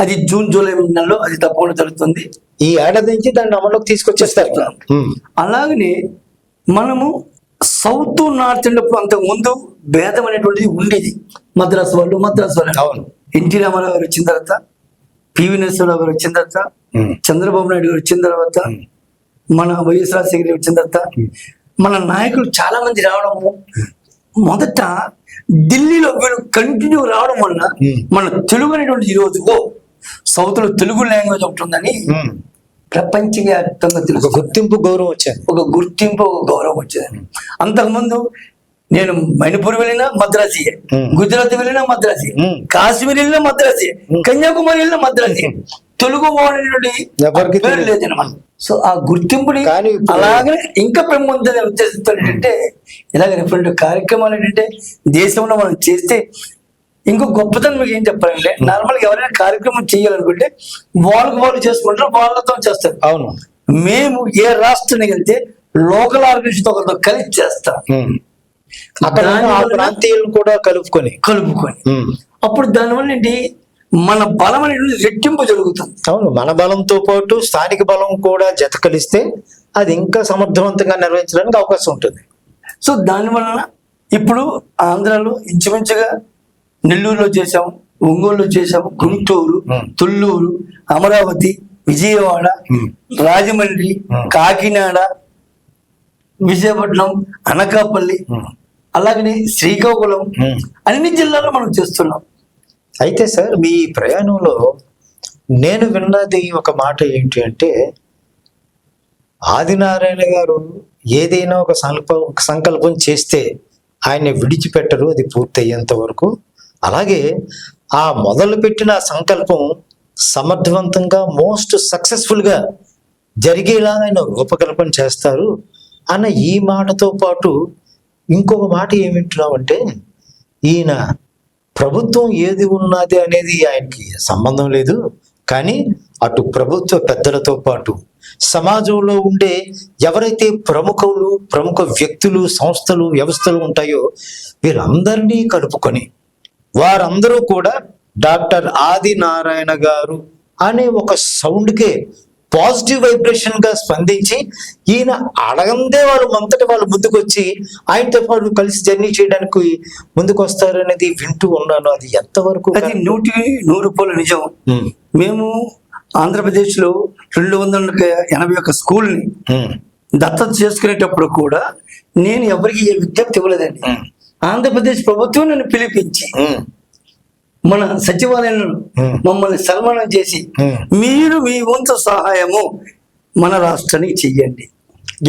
అది జూన్ జూలై నెలలో అది తప్పకుండా జరుగుతుంది. ఈ ఏడాది నుంచి దాన్ని అమలులోకి తీసుకొచ్చేస్తారు. అలాగనే మనము సౌత్ నార్త్ ఉన్నప్పుడు అంతకు ముందు భేదం అనేటువంటిది ఉండేది. మద్రాసు వాళ్ళు ఎన్టీ రామారావు గారు వచ్చిన తర్వాత, పివి నరసింహరావు గారు వచ్చిన తర్వాత, చంద్రబాబు నాయుడు గారు వచ్చిన తర్వాత, మన వైఎస్ రాజశేఖర గారు వచ్చిన తర్వాత, మన నాయకులు చాలా మంది రావడము, మొదట ఢిల్లీలో వీళ్ళు కంటిన్యూ రావడం వల్ల మన తెలుగు అనేటువంటి ఈరోజు సౌత్ లో తెలుగు లాంగ్వేజ్ ఒకటి ఉందని ప్రపంచవ్యాప్తంగా తెలుగు గుర్తింపు గౌరవం వచ్చింది. ఒక గౌరవం వచ్చేది. అంతకుముందు నేను మణిపూర్ వెళ్ళినా మద్రాసీయే, గుజరాత్ వెళ్ళినా మద్రాసీ, కాశ్మీర్ వెళ్ళినా మద్రాసీ, కన్యాకుమారి వెళ్ళినా మద్రాసీ. తెలుగు వాడినటువంటి పేరు లేదన్నమాట. సో ఆ గుర్తింపుని అలాగే ఇంకా పెంపొందనే ఉద్దేశంతో ఏంటంటే ఇలాగ డిఫరెంట్ కార్యక్రమాలు ఏంటంటే దేశంలో మనం చేస్తే ఇంకో గొప్పతనం మీకు ఏం చెప్పాలంటే, నార్మల్గా ఎవరైనా కార్యక్రమం చేయాలనుకుంటే వాళ్ళు చేసుకుంటారు, వాళ్ళతో చేస్తారు. అవును. మేము ఏ రాష్ట్రానికి వెళ్తే లోకల్ ఆర్గనైజేషన్ ఒకరితో కలిసి చేస్తాం. అక్కడ ప్రాంతీయులను కూడా కలుపుకొని అప్పుడు దానివల్ల ఏంటి మన బలం అనేది రెట్టింపు జరుగుతుంది. అవును. మన బలంతో పాటు స్థానిక బలం కూడా జత కలిస్తే అది ఇంకా సమర్థవంతంగా నిర్వహించడానికి అవకాశం ఉంటుంది. సో దానివల్ల ఇప్పుడు ఆంధ్రాలో ఇంచుమించుగా నెల్లూరులో చేసాము, ఒంగోలులో చేసాము, గుంటూరు, తుళ్ళూరు, అమరావతి, విజయవాడ, రాజమండ్రి, కాకినాడ, విశాఖపట్నం, అనకాపల్లి, అలాగనే శ్రీకాకుళం, అన్ని జిల్లాల్లో మనం చేస్తున్నాం. అయితే సార్ మీ ప్రయాణంలో నేను విన్నది ఒక మాట ఏంటి అంటే, ఆదినారాయణ గారు ఏదైనా ఒక సంకల్పం చేస్తే ఆయన్ని విడిచిపెట్టరు అది పూర్తి అయ్యేంత వరకు. అలాగే ఆ మొదలుపెట్టిన సంకల్పం సమర్థవంతంగా మోస్ట్ సక్సెస్ఫుల్గా జరిగేలా ఆయన రూపకల్పన చేస్తారు అన్న ఈ మాటతో పాటు ఇంకొక మాట ఏమింటున్నామంటే, ఈయన ప్రభుత్వం ఏది ఉన్నది అనేది ఆయనకి సంబంధం లేదు, కానీ అటు ప్రభుత్వ పెద్దలతో పాటు సమాజంలో ఉండే ఎవరైతే ప్రముఖ వ్యక్తులు, సంస్థలు, వ్యవస్థలు ఉంటాయో వీరందరినీ కలుపుకొని వారందరూ కూడా డాక్టర్ ఆదినారాయణ గారు అనే ఒక సౌండ్కే పాజిటివ్ వైబ్రేషన్ గా స్పందించి ఈయన అడగందే వాళ్ళు ముందుకు వచ్చి ఆయనతో పాటు కలిసి జర్నీ చేయడానికి ముందుకు వస్తారు అనేది వింటూ ఉన్నాను. అది ఎంతవరకు? అది 100% నిజం. మేము ఆంధ్రప్రదేశ్ లో 281 స్కూల్ని దత్తత చేసుకునేటప్పుడు కూడా నేను ఎవరికి ఏ విజ్ఞప్తి ఇవ్వలేదండి. ఆంధ్రప్రదేశ్ ప్రభుత్వం నన్ను పిలిపించి మన సచివాలయంలో మమ్మల్ని సన్మానం చేసి మీరు మీ వంతు సహాయము మన రాష్ట్రానికి చెయ్యండి.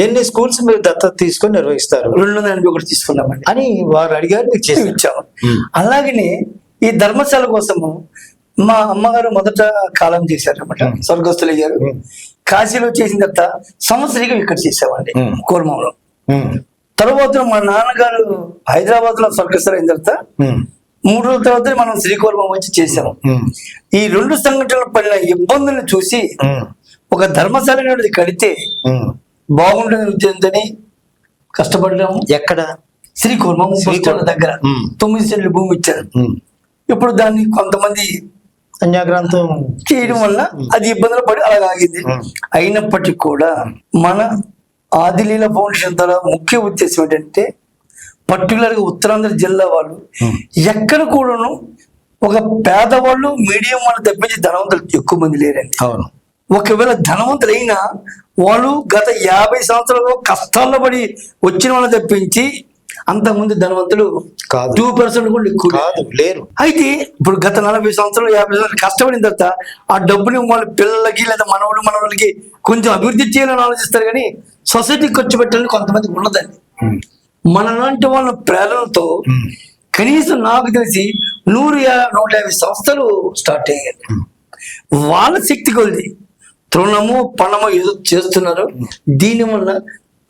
ఎన్ని స్కూల్స్ మీరు దత్తత తీసుకొని నిర్వహిస్తారు? 281 తీసుకున్నామండి అని వారు అడిగారు, మీకు చేసి ఇచ్చాము. అలాగనే ఈ ధర్మశాల కోసము మా అమ్మగారు మొదట కాలం చేశారన్నమాట, స్వర్గస్థులు అయ్యారు. కాశీలో చేసిన తర్వాత సంవత్సరీకం ఇక్కడ చేసామండి కూర్మంలో. తర్వాత మా నాన్నగారు హైదరాబాద్ లో స్వర్గస్థులు అయిన తర్వాత 3 రోజుల తర్వాత మనం శ్రీకూర్మం వచ్చి చేసాము. ఈ 2 సంఘటనల పడిన ఇబ్బందులను చూసి ఒక ధర్మశాల అనేది కడితే బాగుంటుంది ఉద్దేశంతోని కష్టపడ్డాము. ఎక్కడ? శ్రీకూర్మం దగ్గర 9 సెంట్లు భూమి ఇచ్చారు. ఇప్పుడు దాన్ని కొంతమంది అన్యాగ్రంథం చేయడం వల్ల అది ఇబ్బందులు పడి అలాగ ఆగింది. అయినప్పటికీ కూడా మన ఆదిలీల ఫౌండేషన్ ద్వారా ముఖ్య ఉద్దేశం ఏంటంటే పర్టికులర్ గా ఉత్తరాంధ్ర జిల్లా వాళ్ళు ఎక్కడ కూడాను ఒక పేదవాళ్ళు మీడియం వాళ్ళు తప్పించి ధనవంతులు ఎక్కువ మంది లేరండి. అవును. ఒకవేళ ధనవంతులు అయినా వాళ్ళు గత 50 సంవత్సరాలు కష్టాల్లో పడి వచ్చిన వాళ్ళు తప్పించి అంతకుముందు ధనవంతులు కాదు, 2% కూడా ఎక్కువ కాదు, లేరు. అయితే ఇప్పుడు గత 40 సంవత్సరాలు 50 సంవత్సరాలు కష్టపడిన తర్వాత ఆ డబ్బుని వాళ్ళ పిల్లలకి లేదా మనవాళ్ళకి కొంచెం అభివృద్ధి చేయాలని ఆలోచిస్తారు, కానీ సొసైటీకి ఖర్చు పెట్టాలని కొంతమంది ఉండదండి. మనలాంటి వాళ్ళ ప్రేరణతో కనీసం నాకు తెలిసి 100-150 సంస్థలు స్టార్ట్ అయ్యాయి. వాళ్ళ శక్తి కొలిది తృణము పణము ఏదో చేస్తున్నారు. దీనివల్ల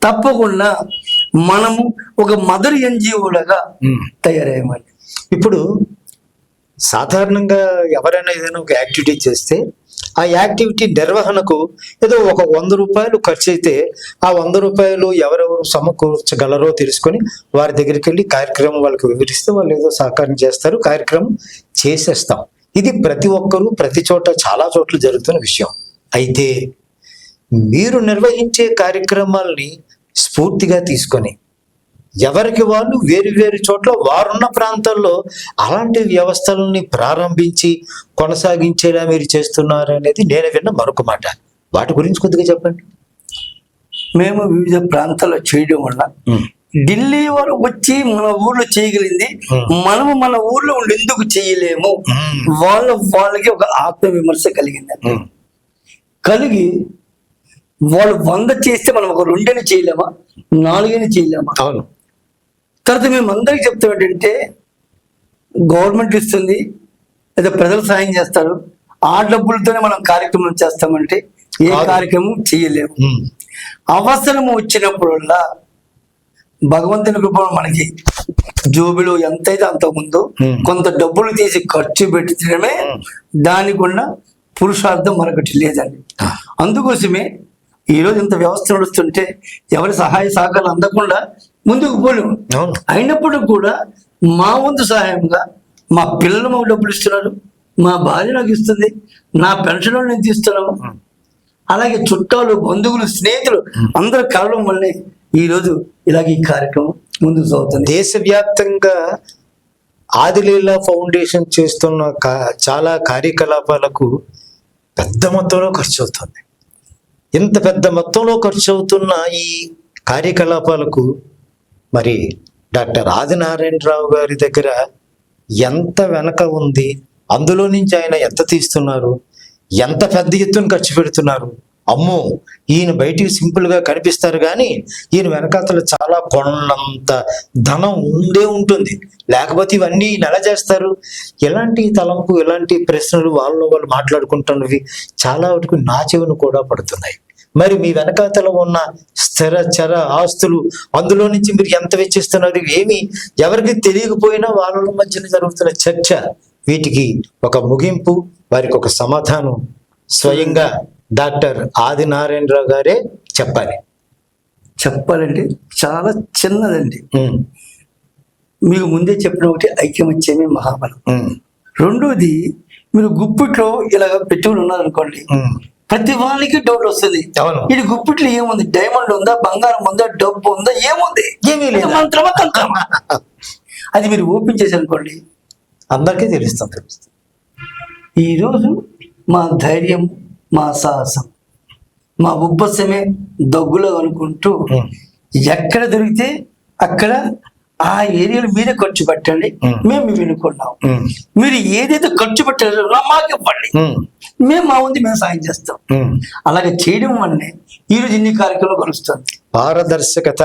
తప్పకుండా మనము ఒక మదర్ ఎన్జిఓలుగా తయారయ్యామండి. ఇప్పుడు సాధారణంగా ఎవరైనా ఏదైనా ఒక యాక్టివిటీ చేస్తే ఆ యాక్టివిటీ నిర్వహణకు ఏదో ఒక 100 రూపాయలు ఖర్చు అయితే ఆ 100 రూపాయలు ఎవరెవరు సమకూర్చగలరో తెలుసుకొని వారి దగ్గరికి వెళ్ళి కార్యక్రమం వాళ్ళకి వివరిస్తే వాళ్ళు ఏదో సహకారం చేస్తారు, కార్యక్రమం చేసేస్తాం. ఇది ప్రతి ఒక్కరూ ప్రతి చోట చాలా చోట్ల జరుగుతున్న విషయం. అయితే మీరు నిర్వహించే కార్యక్రమాల్ని స్ఫూర్తిగా తీసుకొని ఎవరికి వాళ్ళు వేరు వేరు చోట్ల వారున్న ప్రాంతాల్లో అలాంటి వ్యవస్థలని ప్రారంభించి కొనసాగించేలా మీరు చేస్తున్నారు అనేది నేను విన్న మరొక మాట. వాటి గురించి కొద్దిగా చెప్పండి. మేము వివిధ ప్రాంతాల్లో చేయడం వల్ల ఢిల్లీ వారు వచ్చి మన ఊర్లో చేయగలిగింది మనము మన ఊర్లో ఉండి ఎందుకు చేయలేము, వాళ్ళకి ఒక ఆత్మవిమర్శ కలిగింది. కలిగి వాళ్ళు 100 చేస్తే మనం ఒక 2 చేయలేమా, 4 చేయలేమా? అవును. తర్వాత మేము అందరికి చెప్తాం ఏంటంటే గవర్నమెంట్ ఇస్తుంది లేదా ప్రజలు సాయం చేస్తారు, ఆ డబ్బులతోనే మనం కార్యక్రమం చేస్తామంటే ఏ కార్యక్రమం చేయలేము. అవసరం వచ్చినప్పుడల్లా భగవంతుని కృపలో మనకి జోబిలో ఎంతైతే అంత ముందు కొంత డబ్బులు తీసి ఖర్చు పెట్టడమే దానికున్న పురుషార్థం మరొకటి లేదండి. అందుకోసమే ఈరోజు ఇంత వ్యవస్థ నడుస్తుంటే ఎవరి సహాయ సహకారాలు అందకుండా ముందుకు పోలేము. అయినప్పుడు కూడా మా వంతు సహాయంగా మా పిల్లలు మాకు డబ్బులు ఇస్తున్నారు, మా భార్య నాకు ఇస్తుంది, నా పెన్షన్ నేను తీస్తున్నాము. అలాగే చుట్టాలు బంధువులు స్నేహితులు అందరూ కలవడం వల్లే ఈరోజు ఇలాగే ఈ కార్యక్రమం ముందుకు సాగుతుంది. దేశవ్యాప్తంగా ఆదిలీల ఫౌండేషన్ చేస్తున్న చాలా కార్యకలాపాలకు పెద్ద మొత్తంలో ఖర్చు అవుతుంది. ఇంత పెద్ద మొత్తంలో ఖర్చు అవుతున్న ఈ కార్యకలాపాలకు మరి డాక్టర్ ఆదినారాయణరావు గారి దగ్గర ఎంత వెనక ఉంది, అందులో నుంచి ఆయన ఎంత తీస్తున్నారు, ఎంత పెద్ద ఎత్తున ఖర్చు పెడుతున్నారు. అమ్మో, ఈయన బయటికి సింపుల్ గా కనిపిస్తారు కానీ ఈయన వెనకాతలు చాలా కొండంత ధనం ఉండే ఉంటుంది, లేకపోతే ఇవన్నీ ఈయన ఎలా చేస్తారు? ఎలాంటి తలంపు, ఎలాంటి ప్రశ్నలు వాళ్ళు మాట్లాడుకుంటున్నవి చాలా వరకు నా చెవిని కూడా పడుతున్నాయి. మరి మీ వెనకాతల ఉన్న స్థిర చర ఆస్తులు, అందులో నుంచి మీరు ఎంత వెచ్చిస్తున్నారు, ఏమి ఎవరికి తెలియకపోయినా వాళ్ళ మధ్యన జరుగుతున్న చర్చ, వీటికి ఒక ముగింపు, వారికి ఒక సమాధానం స్వయంగా డాక్టర్ ఆదినారాయణరావు గారే చెప్పాలంటే చాలా చిన్నదండి. మీకు ముందే చెప్పిన ఒకటి ఐక్యమత్యమే మహాబలం. రెండోది, మీరు గుప్పిట్లో ఇలాగ పెట్టుకుని ఉన్నారనుకోండి, ప్రతి వాళ్ళకి డౌట్ వస్తుంది. ఇది గుప్పిట్లో ఏముంది, డైమండ్ ఉందా, బంగారం ఉందా, డబ్బు ఉందా, ఏముంది? ఏమీ లేదు, మంత్రమా తంత్రమా. అది మీరు ఓపెన్ చేశారనుకోండి అందరికీ తెలుస్తుంది. ఈరోజు మా ధైర్యం, మా సాహసం, మా ఉబ్బసమే దగ్గులో అనుకుంటూ ఎక్కడ దొరికితే అక్కడ ఆ ఏరియాలో మీరే ఖర్చు పెట్టండి, మేము వినుకున్నాం. మీరు ఏదైతే ఖర్చు పెట్టారో మాకు ఇవ్వండి, మేము మా ఉంది మేము సాయం చేస్తాం. అలాగే చేయడం వల్లనే ఈరోజు ఇన్ని కార్యక్రమాలు కలుస్తుంది. పారదర్శకత,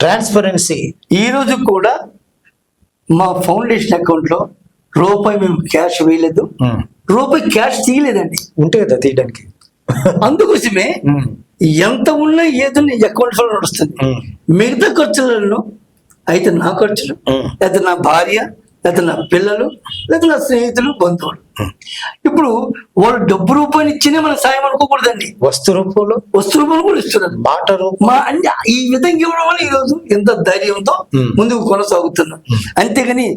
ట్రాన్స్పరెన్సీ. ఈరోజు కూడా మా ఫౌండేషన్ అకౌంట్ లో రూపాయి మేము క్యాష్ వేయలేదు, రూపాయి క్యాష్ తీయలేదండి. ఉంటే కదా తీయడానికి. అందుకోసమే ఎంత ఉన్నా ఏదో అకౌంట్స్ లో నడుస్తుంది. మిగతా ఖర్చులను అయితే నా ఖర్చులు, అయితే నా భార్య, లేకపోతే నా పిల్లలు, లేకపోతే నా స్నేహితులు, బంధువులు. ఇప్పుడు వాళ్ళు డబ్బు రూపాయలు ఇచ్చినే మన సాయం అనుకోకూడదండి. వస్తు రూపంలో కూడా ఇస్తున్నారు. మాట రూపం అంటే ఈ విధంగా ఇవ్వడం వల్ల ఈరోజు ఎంత ధైర్యంతో ముందుకు కొనసాగుతున్నాం. అంతేగాని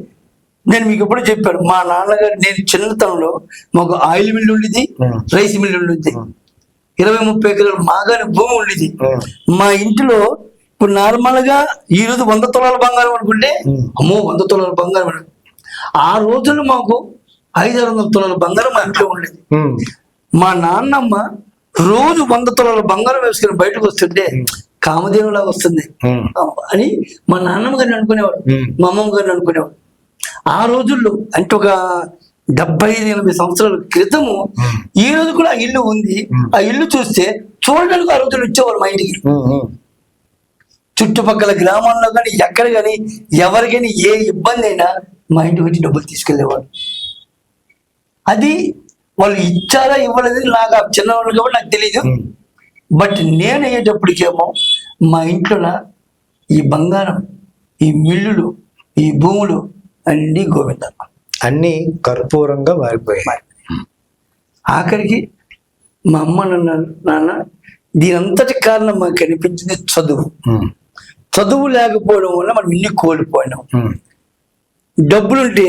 నేను మీకు ఎప్పుడు చెప్పాను, మా నాన్నగారు నేను చిన్నతనంలో మాకు ఆయిల్ మిల్లు ఉండేది, రైస్ మిల్లు ఉండేది, 20-30 ఎకరాలు మాగాని భూమి ఉండేది. మా ఇంటిలో ఇప్పుడు నార్మల్ గా ఈ రోజు 100 తులాల బంగారం అనుకుంటే, అమ్మో 100 తులాల బంగారం, ఆ రోజుల్లో మాకు 500-600 తులాల బంగారం మా ఇంట్లో ఉండేది. మా నాన్నమ్మ రోజు 100 తులాల బంగారం వేసుకుని బయటకు వస్తుంటే కామధేనులాగా వస్తుంది అని మా నాన్నమ్మ గారిని అనుకునేవాడు, మా అమ్మమ్మ గారిని అనుకునేవాడు. ఆ రోజుల్లో అంటే ఒక 75-80 సంవత్సరాల క్రితము ఈ రోజు కూడా ఆ ఇల్లు ఉంది. ఆ ఇల్లు చూస్తే చూడడానికి ఆ రోజులు వచ్చేవారు మా ఇంటికి. చుట్టుపక్కల గ్రామాల్లో కానీ ఎక్కడ కానీ ఎవరికైనా ఏ ఇబ్బంది అయినా మా ఇంటికి వచ్చి డబ్బులు తీసుకెళ్లేవాడు. అది వాళ్ళు ఇచ్చారా ఇవ్వలేదు నాకు చిన్నవాళ్ళు కాబట్టి నాకు తెలియదు. బట్ నేను అయ్యేటప్పటికేమో మా ఇంట్లో ఈ బంగారం, ఈ మిల్లులు, ఈ భూములు అన్ని గోవింద అన్ని కర్పూరంగా మారిపోయాయి. ఆఖరికి మా అమ్మ నాన్న దీనంతటి కారణం మాకు కనిపించింది చదువు. చదువు లేకపోవడం వల్ల మనం ఇన్ని కోల్పోయినాం. డబ్బులుంటే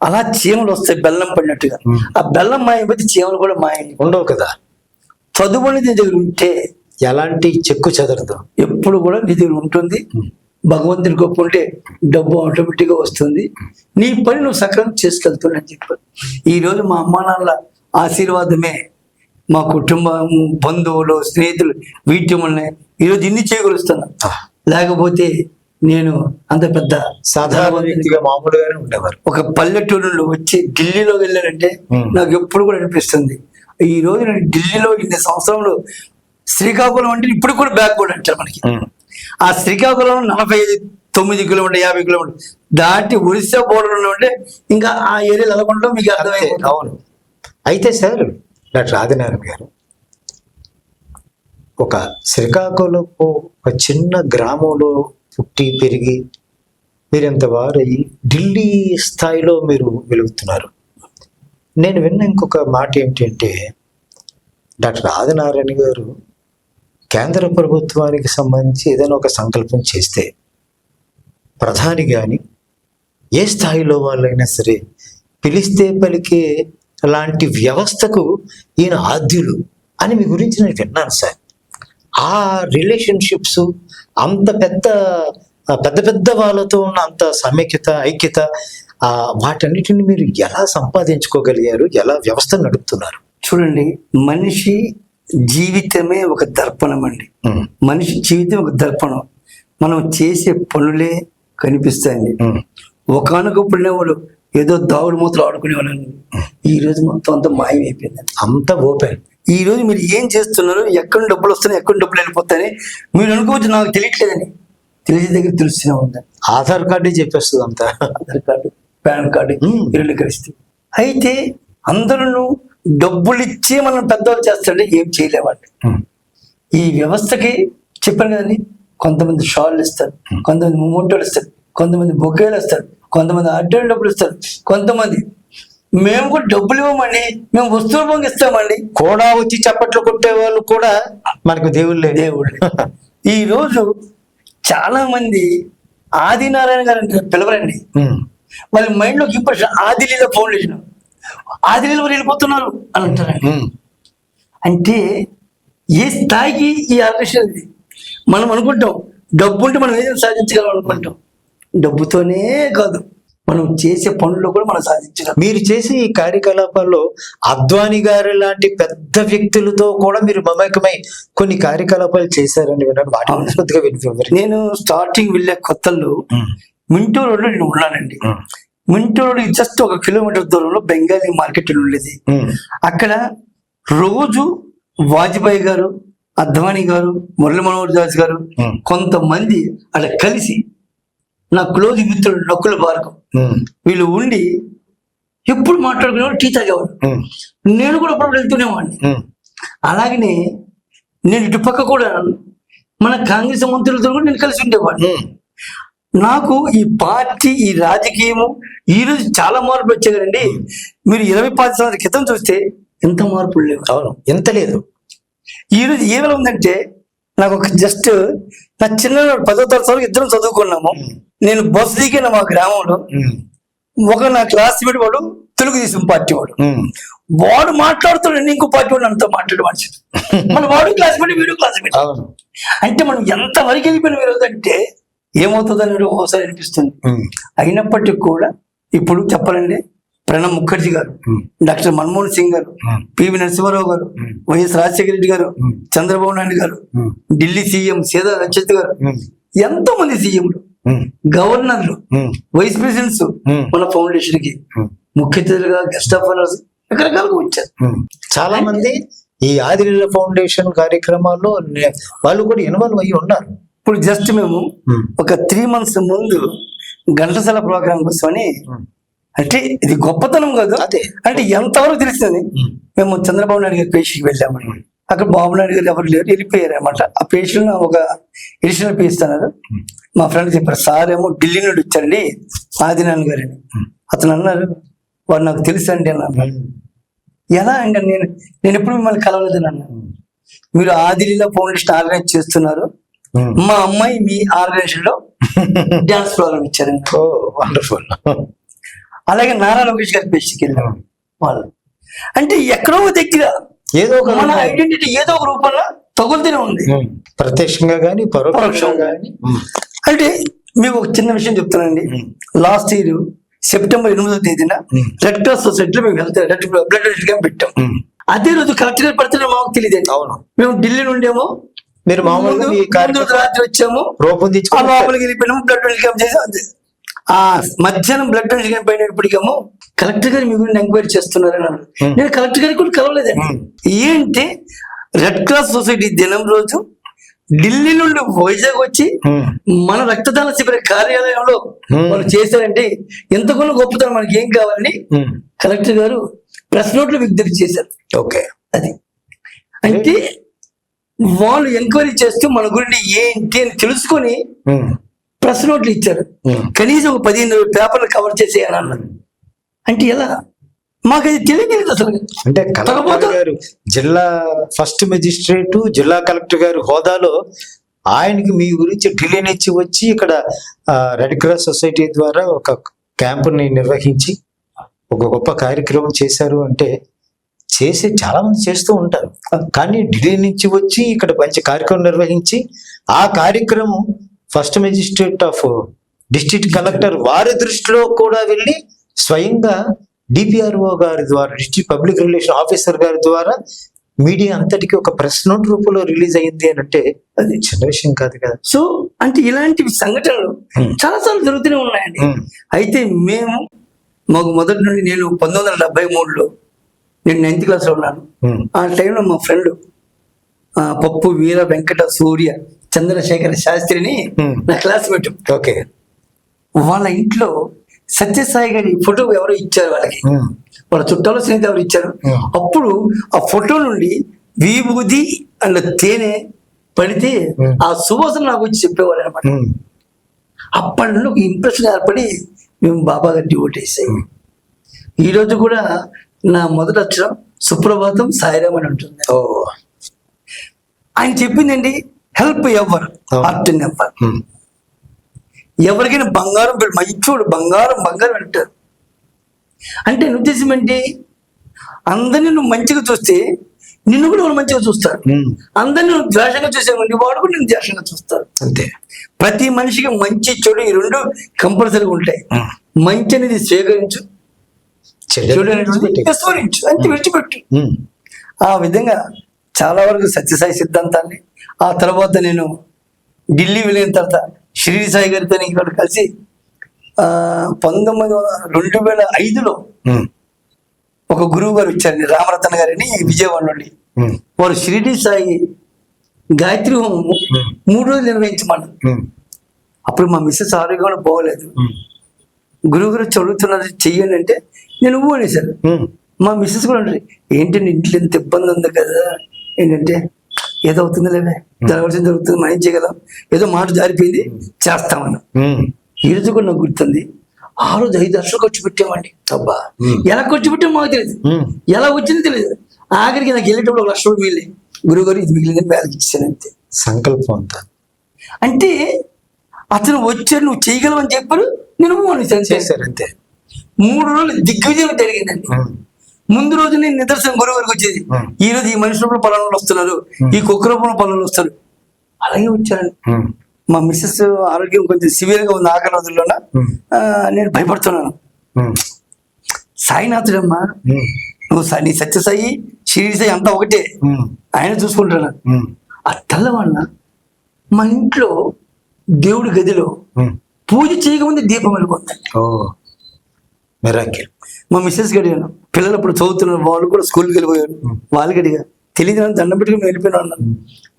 అలా చీమలు వస్తాయి బెల్లం పడినట్టుగా. ఆ బెల్లం మాయమైతే చీమలు కూడా మాయ ఉండవు కదా. చదువు అనేది నీ దగ్గర ఉంటే ఎలాంటి చెక్కు చెదరదు, ఎప్పుడు కూడా నీ దగ్గర ఉంటుంది. భగవంతుని గొప్ప ఉంటే డబ్బు ఆటోమేటిక్గా వస్తుంది. నీ పని నువ్వు సక్రమం చేసుకెళ్తున్నా అని చెప్పారు. ఈరోజు మా అమ్మా నాన్నల ఆశీర్వాదమే, మా కుటుంబం, బంధువులు, స్నేహితులు వీటి వల్లనే ఈరోజు ఇన్ని చేయగలుగుతున్నా. లేకపోతే నేను అంత పెద్ద సాధారణ వ్యక్తిగా మామూలుగానే ఉండేవారు. ఒక పల్లెటూరులో వచ్చి ఢిల్లీలో వెళ్ళానంటే నాకు ఎప్పుడు కూడా అనిపిస్తుంది, ఈ రోజు నేను ఢిల్లీలో ఇన్ని సంవత్సరంలో శ్రీకాకుళం అంటే ఇప్పుడు కూడా బ్యాక్వర్డ్ అంటారు మనకి. ఆ శ్రీకాకుళం 49 కిలోమీటర్ 50 కిలోమీటర్ దాటి ఒరిస్సా బోర్డర్ ఉంటే ఇంకా ఆ ఏరియాలో ఎలా ఉండడం మీకు అర్థమైంది. అవును. అయితే సార్ డాక్టర్ ఆదినారాయణ గారు, ఒక శ్రీకాకుళపు ఒక చిన్న గ్రామంలో పుట్టి పెరిగి మీరెంత వారయ్యి ఢిల్లీ స్థాయిలో మీరు వెలుగుతున్నారు. నేను విన్న ఇంకొక మాట ఏమిటంటే, డాక్టర్ ఆదినారాయణ గారు కేంద్ర ప్రభుత్వానికి సంబంధించి ఏదైనా ఒక సంకల్పం చేస్తే ప్రధాని కానీ ఏ స్థాయిలో వాళ్ళైనా సరే పిలిస్తే పలికే లాంటి వ్యవస్థకు ఈయన ఆద్యులు అని మీ గురించి నేను విన్నాను సార్. ఆ రిలేషన్షిప్స్ అంత పెద్ద పెద్ద వాళ్ళతో ఉన్న అంత సమైక్యత, ఐక్యత, వాటన్నిటిని మీరు ఎలా సంపాదించుకోగలిగారు, ఎలా వ్యవస్థ నడుపుతున్నారు? చూడండి, మనిషి జీవితమే ఒక దర్పణం అండి. మనిషి జీవితం ఒక దర్పణం. మనం చేసే పనులే కనిపిస్తాయండి. ఒకనొకప్పుడు వాళ్ళు ఏదో దావుడు మూతలు ఆడుకునేవాళ్ళండి. ఈ రోజు మొత్తం అంతా మాయమైపోయింది, అంత ఓపెన్. ఈ రోజు మీరు ఏం చేస్తున్నారు, ఎక్కడ డబ్బులు వస్తున్నాయి, ఎక్కడ డబ్బులు వెళ్ళిపోతాయని మీరు అనుకోవచ్చు. నాకు తెలియట్లేదని తెలిసే దగ్గర తెలుస్తూనే ఉంది. ఆధార్ కార్డు చెప్పేస్తుంది అంతా. ఆధార్ కార్డు, పాన్ కార్డు ఇల్లు కలిస్తే. అయితే అందరూ డబ్బులు ఇచ్చి మనం పెద్దవాళ్ళు చేస్తారంటే ఏం చేయలేమండి. ఈ వ్యవస్థకి చెప్పాను కదండి, కొంతమంది షాళ్ళు ఇస్తారు, కొంతమంది మొమెంటోలు ఇస్తారు, కొంతమంది బొగ్గేలు ఇస్తారు, కొంతమంది అడ్డలు డబ్బులు ఇస్తారు, కొంతమంది మేము కూడా డబ్బులు ఇవ్వమండి, మేము వస్తువులు పొంగిస్తామండి. కూడా వచ్చి చప్పట్లు కొట్టే వాళ్ళు కూడా మనకు దేవుళ్ళే. ఈ రోజు చాలా మంది ఆదినారాయణ గారు అంటే పిలవరండి. వాళ్ళ మైండ్ లోకి ఇంప్రెషన్ ఆదిలీల ఫౌండేషన్, ఆదిలీల వారు వెళ్ళిపోతున్నారు అని అంటారండి. అంటే ఏ స్థాయికి ఈ ఆలోచన ఇది. మనం అనుకుంటాం డబ్బు ఉంటే మనం ఏదైనా సాధించగలం అనుకుంటాం. డబ్బుతోనే కాదు, మనం చేసే పనుల్లో కూడా మనం సాధించగలం. మీరు చేసే ఈ కార్యకలాపాల్లో అద్వానీ గారు లాంటి పెద్ద వ్యక్తులతో కూడా మీరు మమేకమై కొన్ని కార్యకలాపాలు చేశారని విన్నాను. వాటి మనస్ఫూర్తిగా వినిపించారు. నేను స్టార్టింగ్ వెళ్ళే కొత్తల్లో మింటూ రోడ్లో నేను ఉన్నానండి. మింటూ రోడ్ జస్ట్ 1 కిలోమీటర్ దూరంలో బెంగాలీ మార్కెట్ ఉండేది. అక్కడ రోజు వాజ్పేయి గారు, అద్వానీ గారు, మురళీ మనోహర్ దాస్ గారు, కొంతమంది అక్కడ కలిసి నా క్లోజ్ మిత్రుడు నక్కుల భారకం వీళ్ళు ఉండి ఎప్పుడు మాట్లాడుకునేవాడు, టీ తాగేవాడు. నేను కూడా అప్పుడు వెళ్తూనేవాడిని. అలాగనే నేను ఇటు పక్క కూడా మన కాంగ్రెస్ మంత్రులతో కూడా నేను కలిసి ఉండేవాడిని. నాకు ఈ పార్టీ, ఈ రాజకీయము, ఈ రోజు చాలా మార్పులు వచ్చాయి కదండి. మీరు 20-25 సంవత్సరాల క్రితం చూస్తే ఎంత మార్పులు లేవు. అవును, ఎంత లేదు. ఈ రోజు ఏమైనా ఉందంటే, నాకు ఒక జస్ట్ నా చిన్న 10వ తరగతి ఇద్దరం చదువుకున్నాము. నేను బస్సు దిగిన మా గ్రామంలో ఒక నా క్లాస్మేట్ వాడు తెలుగుదేశం పార్టీ వాడు మాట్లాడుతున్నాడు, ఇంకో పార్టీ వాడు అంతా మాట్లాడే మనిషి. మన వాడు క్లాస్మేట్, వీడు క్లాస్మేట్. అంటే మనం ఎంత వరకు వెళ్ళిపోయిన మీరు అంటే ఏమవుతుందని ఒకసారి అనిపిస్తుంది. అయినప్పటికీ కూడా ఇప్పుడు చెప్పాలండి, ప్రణబ్ ముఖర్జీ గారు, డాక్టర్ మన్మోహన్ సింగ్ గారు, పివి నరసింహారావు గారు, వైఎస్ రాజశేఖర రెడ్డి గారు, చంద్రబాబు నాయుడు గారు, ఢిల్లీ సీఎం సీదా రక్షిత్ గారు, ఎంతో మంది సీఎంలు, గవర్నర్లు, వైస్ ప్రెసిడెంట్స్ మన ఫౌండేషన్ కి ముఖ్య అతిథులుగా, గెస్ట్ ఆఫ్ ఆనర్స్ రకరకాలుగా వచ్చారు. చాలా మంది ఈ ఆదిలీల ఫౌండేషన్ కార్యక్రమాల్లో వాళ్ళు కూడా ఇన్వాల్వ్ అయ్యి ఉన్నారు. ఇప్పుడు జస్ట్ మేము ఒక 3 months ముందు ఘంటసాల ప్రోగ్రామ్ కోసమని, అంటే ఇది గొప్పతనం కాదు, అంటే ఎంతవరకు తెలిసింది. మేము చంద్రబాబు నాయుడు గారి పేషికి వెళ్ళామని, అక్కడ బాబు నాయుడు గారు ఎవరు లేరు, వెళ్ళిపోయారు అనమాట. ఆ పేషెంట్ ఒక ఎడిషనల్ పే ఇస్తున్నారు. మా ఫ్రెండ్ చెప్పారు, సార్ ఏమో ఢిల్లీ నుండి వచ్చారండి ఆదినారాయణ గారిని. అతను అన్నారు, వాడు నాకు తెలుసు అండి అన్నారు. ఎలా అండి, నేను ఎప్పుడు మిమ్మల్ని కలవలేదని అన్నాను. మీరు ఆదిలీల ఫౌండేషన్ ఆర్గనైజ్ చేస్తున్నారు, మా అమ్మాయి మీ ఆర్గనైజేషన్ లో డాన్స్ ప్రోగ్రామ్ ఇచ్చారండి. వండర్ఫుల్. అలాగే నారా లోకేష్ గారి పేషికి వెళ్ళారు వాళ్ళు. అంటే ఎక్కడో దగ్గర ఏదో ఒక మన ఐడెంటిటీ ఏదో ఒక రూపంలో తగులుతూనే ఉంది, ప్రత్యక్షంగా కానీ పరోక్షంగా కానీ. అంటే మీకు ఒక చిన్న విషయం చెప్తానండి. లాస్ట్ ఇయర్ సెప్టెంబర్ 8వ తేదీన రెడ్ క్రాస్ సొసైటీలో మేము బ్లడ్ డొనేషన్ క్యాంప్ పెట్టాం. అదే రోజు కలెక్టర్ గారు పడితే మాకు తెలియదు. మేము ఢిల్లీ నుండేమో మీరు మామూలుగా రాత్రి వచ్చాము, లోపలికి వెళ్ళిపోయినాము, బ్లడ్ డొనేషన్ క్యాంప్ చేసాము. ఆ మధ్యాహ్నం బ్లడ్ డొనేషన్ క్యాంప్ అయినప్పటికేమో కలెక్టర్ గారు మీ గురించి ఎంక్వైరీ చేస్తున్నారని అన్నారు. నేను కలెక్టర్ గారికి కూడా కలవలేదండి. ఏంటి రెడ్ క్రాస్ సొసైటీ దినం రోజు ఢిల్లీ నుండి వైజాగ్ వచ్చి మన రక్తదాన శిబిర కార్యాలయంలో వాళ్ళు చేశారంటే ఎంతకున్న గొప్పతనం మనకి ఏం కావాలని కలెక్టర్ గారు ప్రెస్ నోట్లు విజ్ఞప్తి చేశారు. ఓకే, అది అంటే వాళ్ళు ఎంక్వైరీ చేస్తూ మన గురించి ఏంటి అని తెలుసుకొని ప్రెస్ నోట్లు ఇచ్చారు. కనీసం ఒక 15 పేపర్లు కవర్ చేసేయని అన్నారు. అంటే ఎలా, మాకు అది తెలియదు అసలు. అంటే కలెక్టర్ గారు జిల్లా ఫస్ట్ మెజిస్ట్రేట్, జిల్లా కలెక్టర్ గారు హోదాలో ఆయనకి మీ గురించి ఢిల్లీ నుంచి వచ్చి ఇక్కడ రెడ్ క్రాస్ సొసైటీ ద్వారా ఒక క్యాంపుని నిర్వహించి ఒక గొప్ప కార్యక్రమం చేశారు. అంటే చేసి చాలా మంది చేస్తూ ఉంటారు, కానీ ఢిల్లీ నుంచి వచ్చి ఇక్కడ మంచి కార్యక్రమం నిర్వహించి ఆ కార్యక్రమం first magistrate of district collector వారి దృష్టిలో కూడా వెళ్ళి స్వయంగా డిపిఆర్ఓ గారి ద్వారా, డిస్ట్రిక్ట్ పబ్లిక్ రిలేషన్ ఆఫీసర్ గారి ద్వారా మీడియా అంతటికి ఒక ప్రెస్ నోట్ రూపంలో రిలీజ్ అయ్యింది అని అంటే అది చిన్న విషయం కాదు కదా. సో అంటే ఇలాంటి సంఘటనలు చాలా సార్లు జరుగుతూనే ఉన్నాయండి. అయితే మేము మాకు మొదటి నుండి, నేను 1973లో నేను 9th క్లాస్లో ఉన్నాను. ఆ టైంలో మా ఫ్రెండ్ పప్పు వీర వెంకట సూర్య చంద్రశేఖర శాస్త్రిని నా క్లాస్మేట్. ఓకే, వాళ్ళ ఇంట్లో సత్యసాయి గారి ఫోటో ఎవరో ఇచ్చారు వాళ్ళకి, వాళ్ళ చుట్టాలు స్నేహితులు ఎవరు ఇచ్చారు. అప్పుడు ఆ ఫోటో నుండి విభూది అండ్ తేనె పడితే ఆ సువాసన నాకు వచ్చి చెప్పేవాళ్ళు అనమాట. అప్పటి నుండి ఒక ఇంప్రెషన్ ఏర్పడి మేము బాబా గారికి ఓటేసాం. ఈ రోజు కూడా నా మొదటి అక్షరం సుప్రభాతం సాయిరామ్ అని ఉంటుంది. ఆయన చెప్పిందండి, హెల్ప్ ఎవర్ హార్ట్ నెవర్. ఎవరికైనా బంగారం మంచోడు బంగారం బంగారం అంటారు. అంటే ఉద్దేశం ఏంటి, అందరినీ నువ్వు మంచిగా చూస్తే నిన్ను కూడా వాళ్ళు మంచిగా చూస్తారు. అందరినీ నువ్వు ద్వేషంగా చూసావండి, వాడు కూడా నేను ద్వేషంగా చూస్తారు. అంతే. ప్రతి మనిషికి మంచి చెడు ఈ రెండు కంపల్సరీగా ఉంటాయి. మంచి అనేది స్వీకరించు, చెడు అనేది విస్మరించు, అంతే, విడిచిపెట్టు. ఆ విధంగా చాలా వరకు సత్యసాయి సిద్ధాంతాన్ని, ఆ తర్వాత నేను ఢిల్లీ వెళ్ళిన తర్వాత షిరిడి సాయి గారితో ఇక్కడ కలిసి 2005లో ఒక గురువు గారు ఇచ్చారండి, రామరతన్ గారిని, విజయవాడ నుండి. వారు షిరిడి సాయి గాయత్రి హోమం 3 రోజులు నిర్వహించమన్నారు. అప్పుడు మా మిస్సెస్ ఆరోగ్యం కూడా పోలేదు. గురువు గారు చదువుతున్నది చెయ్యండి అంటే నేను అనేసాను. మా మిస్సెస్ కూడా అంటారు, ఏంటంటే ఇంట్లో ఎంత ఇబ్బంది ఉంది కదా, ఏంటంటే ఏదో అవుతుంది లేవే, జరగాల్సింది జరుగుతుంది, మనం ఏం చేయగలం, ఏదో మాట జారిపోయింది చేస్తామని. ఈ రోజు కూడా నాకు గుర్తుంది, ఆ రోజు 5 లక్షలు ఖర్చు పెట్టామండి. అబ్బా ఎలా ఖర్చు పెట్టామో మాకు తెలియదు, ఎలా వచ్చిందో తెలియదు. ఆఖరికి నాకు వెళ్ళేటప్పుడు 1 లక్ష రూపాయలు మిగిలి, గురువుగారు ఇది మిగిలిందని బ్యాలకి ఇచ్చాను అంతే. సంకల్పం అంతా అంటే అతను వచ్చారు, నువ్వు చేయగలవని చెప్పారు, నేను చేశారు అంతే. 3 రోజులు దిగ్విజయం జరిగిందండి. ముందు రోజు నేను నిదర్శనం గురువు గారికి వచ్చేది, ఈ రోజు ఈ మనిషి రూపంలో పనులు వస్తున్నారు, ఈ కుక్క రూపంలో పనులు వస్తారు, అలాగే వచ్చారండి. మా మిస్సెస్ ఆరోగ్యం కొంచెం సివియర్ గా ఉంది ఆఖరి రోజుల్లోన. నేను భయపడుతున్నాను. సాయినాథుడమ్మా, నువ్వు నీ సత్యసాయి షిరిడి సాయి అంతా ఒకటే, ఆయన చూసుకుంటున్నాను. ఆ తెల్లవాడిన మా ఇంట్లో దేవుడి గదిలో పూజ చేయకముందే దీపం వెలుగుందండి. మా మిస్సెస్ గడిగాను, పిల్లలు అప్పుడు చదువుతున్నారు, వాళ్ళు కూడా స్కూల్కి వెళ్ళిపోయారు, వాళ్ళకి అడిగా తెలియదు, నన్ను దండం పెట్టుకుని నేను వెళ్ళిపోయినా ఉన్నాను.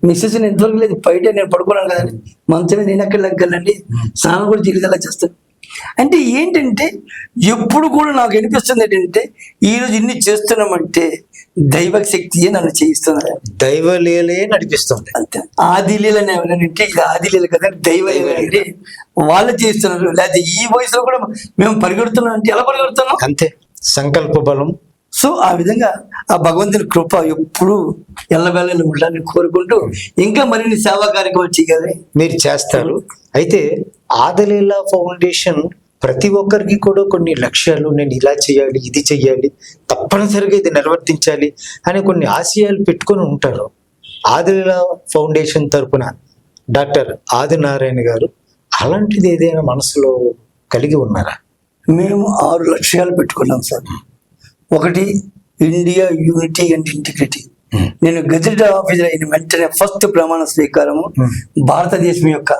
మిస్సెస్ నేను ఎంతవరకు లేదు, బయట నేను పడుకున్నాను కదండి, మంచమే నేను ఎక్కడ లెక్కలండి, స్నానం కూడా తిరిగేలా చేస్తాను. అంటే ఏంటంటే ఎప్పుడు కూడా నాకు అనిపిస్తుంది ఏంటంటే ఈరోజు ఇన్ని చేస్తున్నామంటే దైవ శక్తియే నన్ను చేయిస్తున్నారు, దైవ లీలే నడిపిస్తుంది అంతే. ఆది లీలని ఎవరంటే ఇది ఆది లీల కదా, దైవ లీల అంటే వాళ్ళు చేస్తున్నారు. లేకపోతే ఈ వయసులో కూడా మేము పరిగెడుతున్నాం అంటే ఎలా పరిగెడుతున్నాం అంతే, సంకల్ప బలం. సో ఆ విధంగా ఆ భగవంతుని కృప ఎప్పుడు ఎల్లవేళలు ఉండాలని కోరుకుంటూ ఇంకా మరిన్ని సేవా కార్యక్రమాలు చేయాలి మీరు చేస్తారు. అయితే ఆదిలీల ఫౌండేషన్ ప్రతి ఒక్కరికి కూడా కొన్ని లక్ష్యాలు, నేను ఇలా చేయాలి, ఇది చెయ్యాలి, తప్పనిసరిగా ఇది నిర్వర్తించాలి అనే కొన్ని ఆశయాలు పెట్టుకొని ఉంటారు. ఆదిలీల ఫౌండేషన్ తరపున డాక్టర్ ఆదినారాయణ గారు అలాంటిది ఏదైనా మనసులో కలిగి ఉన్నారా? మేము 6 లక్ష్యాలు పెట్టుకున్నాం సార్. ఒకటి, ఇండియా యూనిటీ అండ్ ఇంటిగ్రిటీ. నేను గెజిటెడ్ ఆఫీసర్ అయిన వెంటనే ఫస్ట్ ప్రమాణ స్వీకారము భారతదేశం యొక్క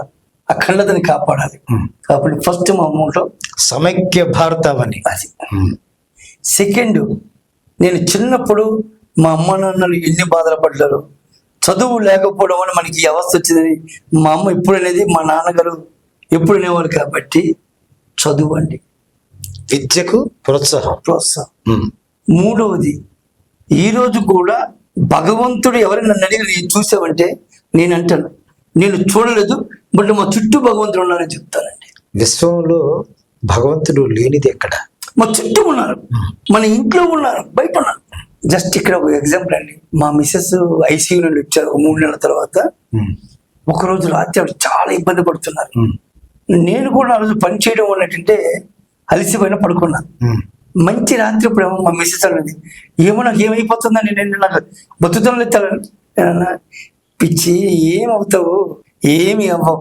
అఖండతని కాపాడాలి కాబట్టి ఫస్ట్ మా అమౌంట్లో సమైక్య భారతావని అది. సెకండ్, నేను చిన్నప్పుడు మా అమ్మ నాన్నలు ఎన్ని బాధలు పడ్డారు, చదువు లేకపోవడం వల్ల మనకి ఈ అవస్థ వచ్చిందని మా అమ్మ ఎప్పుడు అనేది, మా నాన్నగారు ఎప్పుడు అనేవాళ్ళు కాబట్టి చదువు అండి, విద్యకు ప్రోత్సాహం. మూడవది, ఈరోజు కూడా భగవంతుడు ఎవరైనా నన్ను అడిగి నేను చూసావంటే నేను అంటాను నేను చూడలేదు, బట్ మా చుట్టూ భగవంతుడు ఉన్నారని చెప్తానండి. విశ్వంలో భగవంతుడు లేనిది ఎక్కడ? మా చుట్టూ ఉన్నారు, మన ఇంట్లో ఉన్నారు, బయట ఉన్నారు. జస్ట్ ఇక్కడ ఒక ఎగ్జాంపుల్ అండి, మా మిస్సెస్ ఐసీయూ నుండి వచ్చారు 3 నెలల తర్వాత. ఒకరోజు రాత్రి ఆవిడ చాలా ఇబ్బంది పడుతున్నారు. నేను కూడా ఆ రోజు పని చేయడం వల్ల ఏంటంటే అలసిపోయినా పడుకున్నా. మంచి రాత్రి ఇప్పుడు మా మిస్సెస్ అనేది ఏమో నాకు ఏమైపోతుందని, నేను నాకు బతుకుతాను లేదు, పిచ్చి ఏమవుతావు, ఏమి అవ్వవు,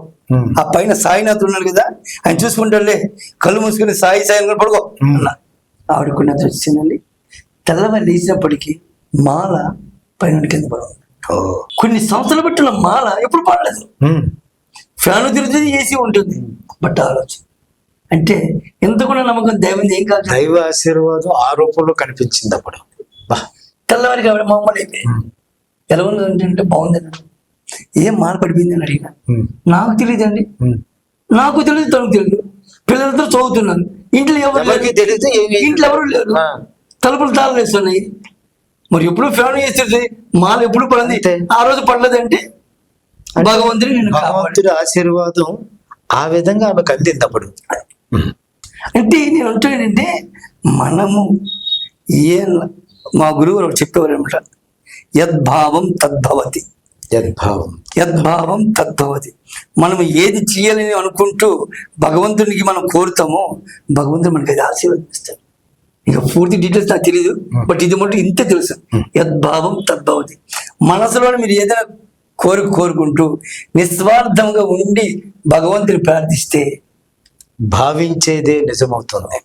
ఆ పైన సాయినాథుడు ఉన్నాడు కదా ఆయన చూసుకుంటాడులే, కళ్ళు మూసుకుని సాయి సాయి కూడా పడుకో అన్నా. ఆవిడకున్న వచ్చిందండి. తెల్లవారు లేచినప్పటికీ మాల పైన కింద పడవు. కొన్ని సంవత్సరాలు బట్టి మాల ఎప్పుడు పడలేదు, ఫ్యాన్ తిరుగుతుంది, ఏసీ ఉంటుంది, బట్ ఆలోచన అంటే ఎంత కూడా నమ్మకం దైవం ఏం కాదు, దైవ ఆశీర్వాదం ఆ రూపంలో కనిపించింది. అప్పుడు తెల్లవారికి ఆవిడ మామూలు అయిపోయింది. ఎలా ఉందంటే బాగుంది, ఏం మాల పడిపోయింది అని అడిగిన. నాకు తెలియదండి, నాకు తెలియదు, తనకు తెలియదు, పిల్లలతో చదువుతున్నాను, ఇంట్లో ఎవరు తెలియదు, ఇంట్లో ఎవరు లేరు, తలుపులు తాళాలు వేస్తున్నాయి, మరి ఎప్పుడు ఫ్యాన్ వేస్తుంది, మాల ఎప్పుడు పడింది, ఆ రోజు పడలేదంటే భగవంతుడి ఆశీర్వాదం ఆ విధంగా ఆమెకు అందింది. అప్పుడు అంటే నేను అంటానంటే మనము ఏ మా గురువు గారు చెప్పేవారు అనమాట, యద్భావం తద్భవతి, యద్భావం తద్భవతి. మనం ఏది చేయాలని అనుకుంటూ భగవంతునికి మనం కోరుతామో భగవంతుడు మనకి అది ఆశీర్వదిస్తాడు. ఇంకా పూర్తి డీటెయిల్స్ నాకు తెలియదు, బట్ ఇది మటు ఇంతే తెలుసు, యద్భావం తద్భవతి. మనసులోనే మీరు ఏదైనా కోరుకుంటూ నిస్వార్థంగా ఉండి భగవంతుని ప్రార్థిస్తే భావించేదే నిజమవుతుంది.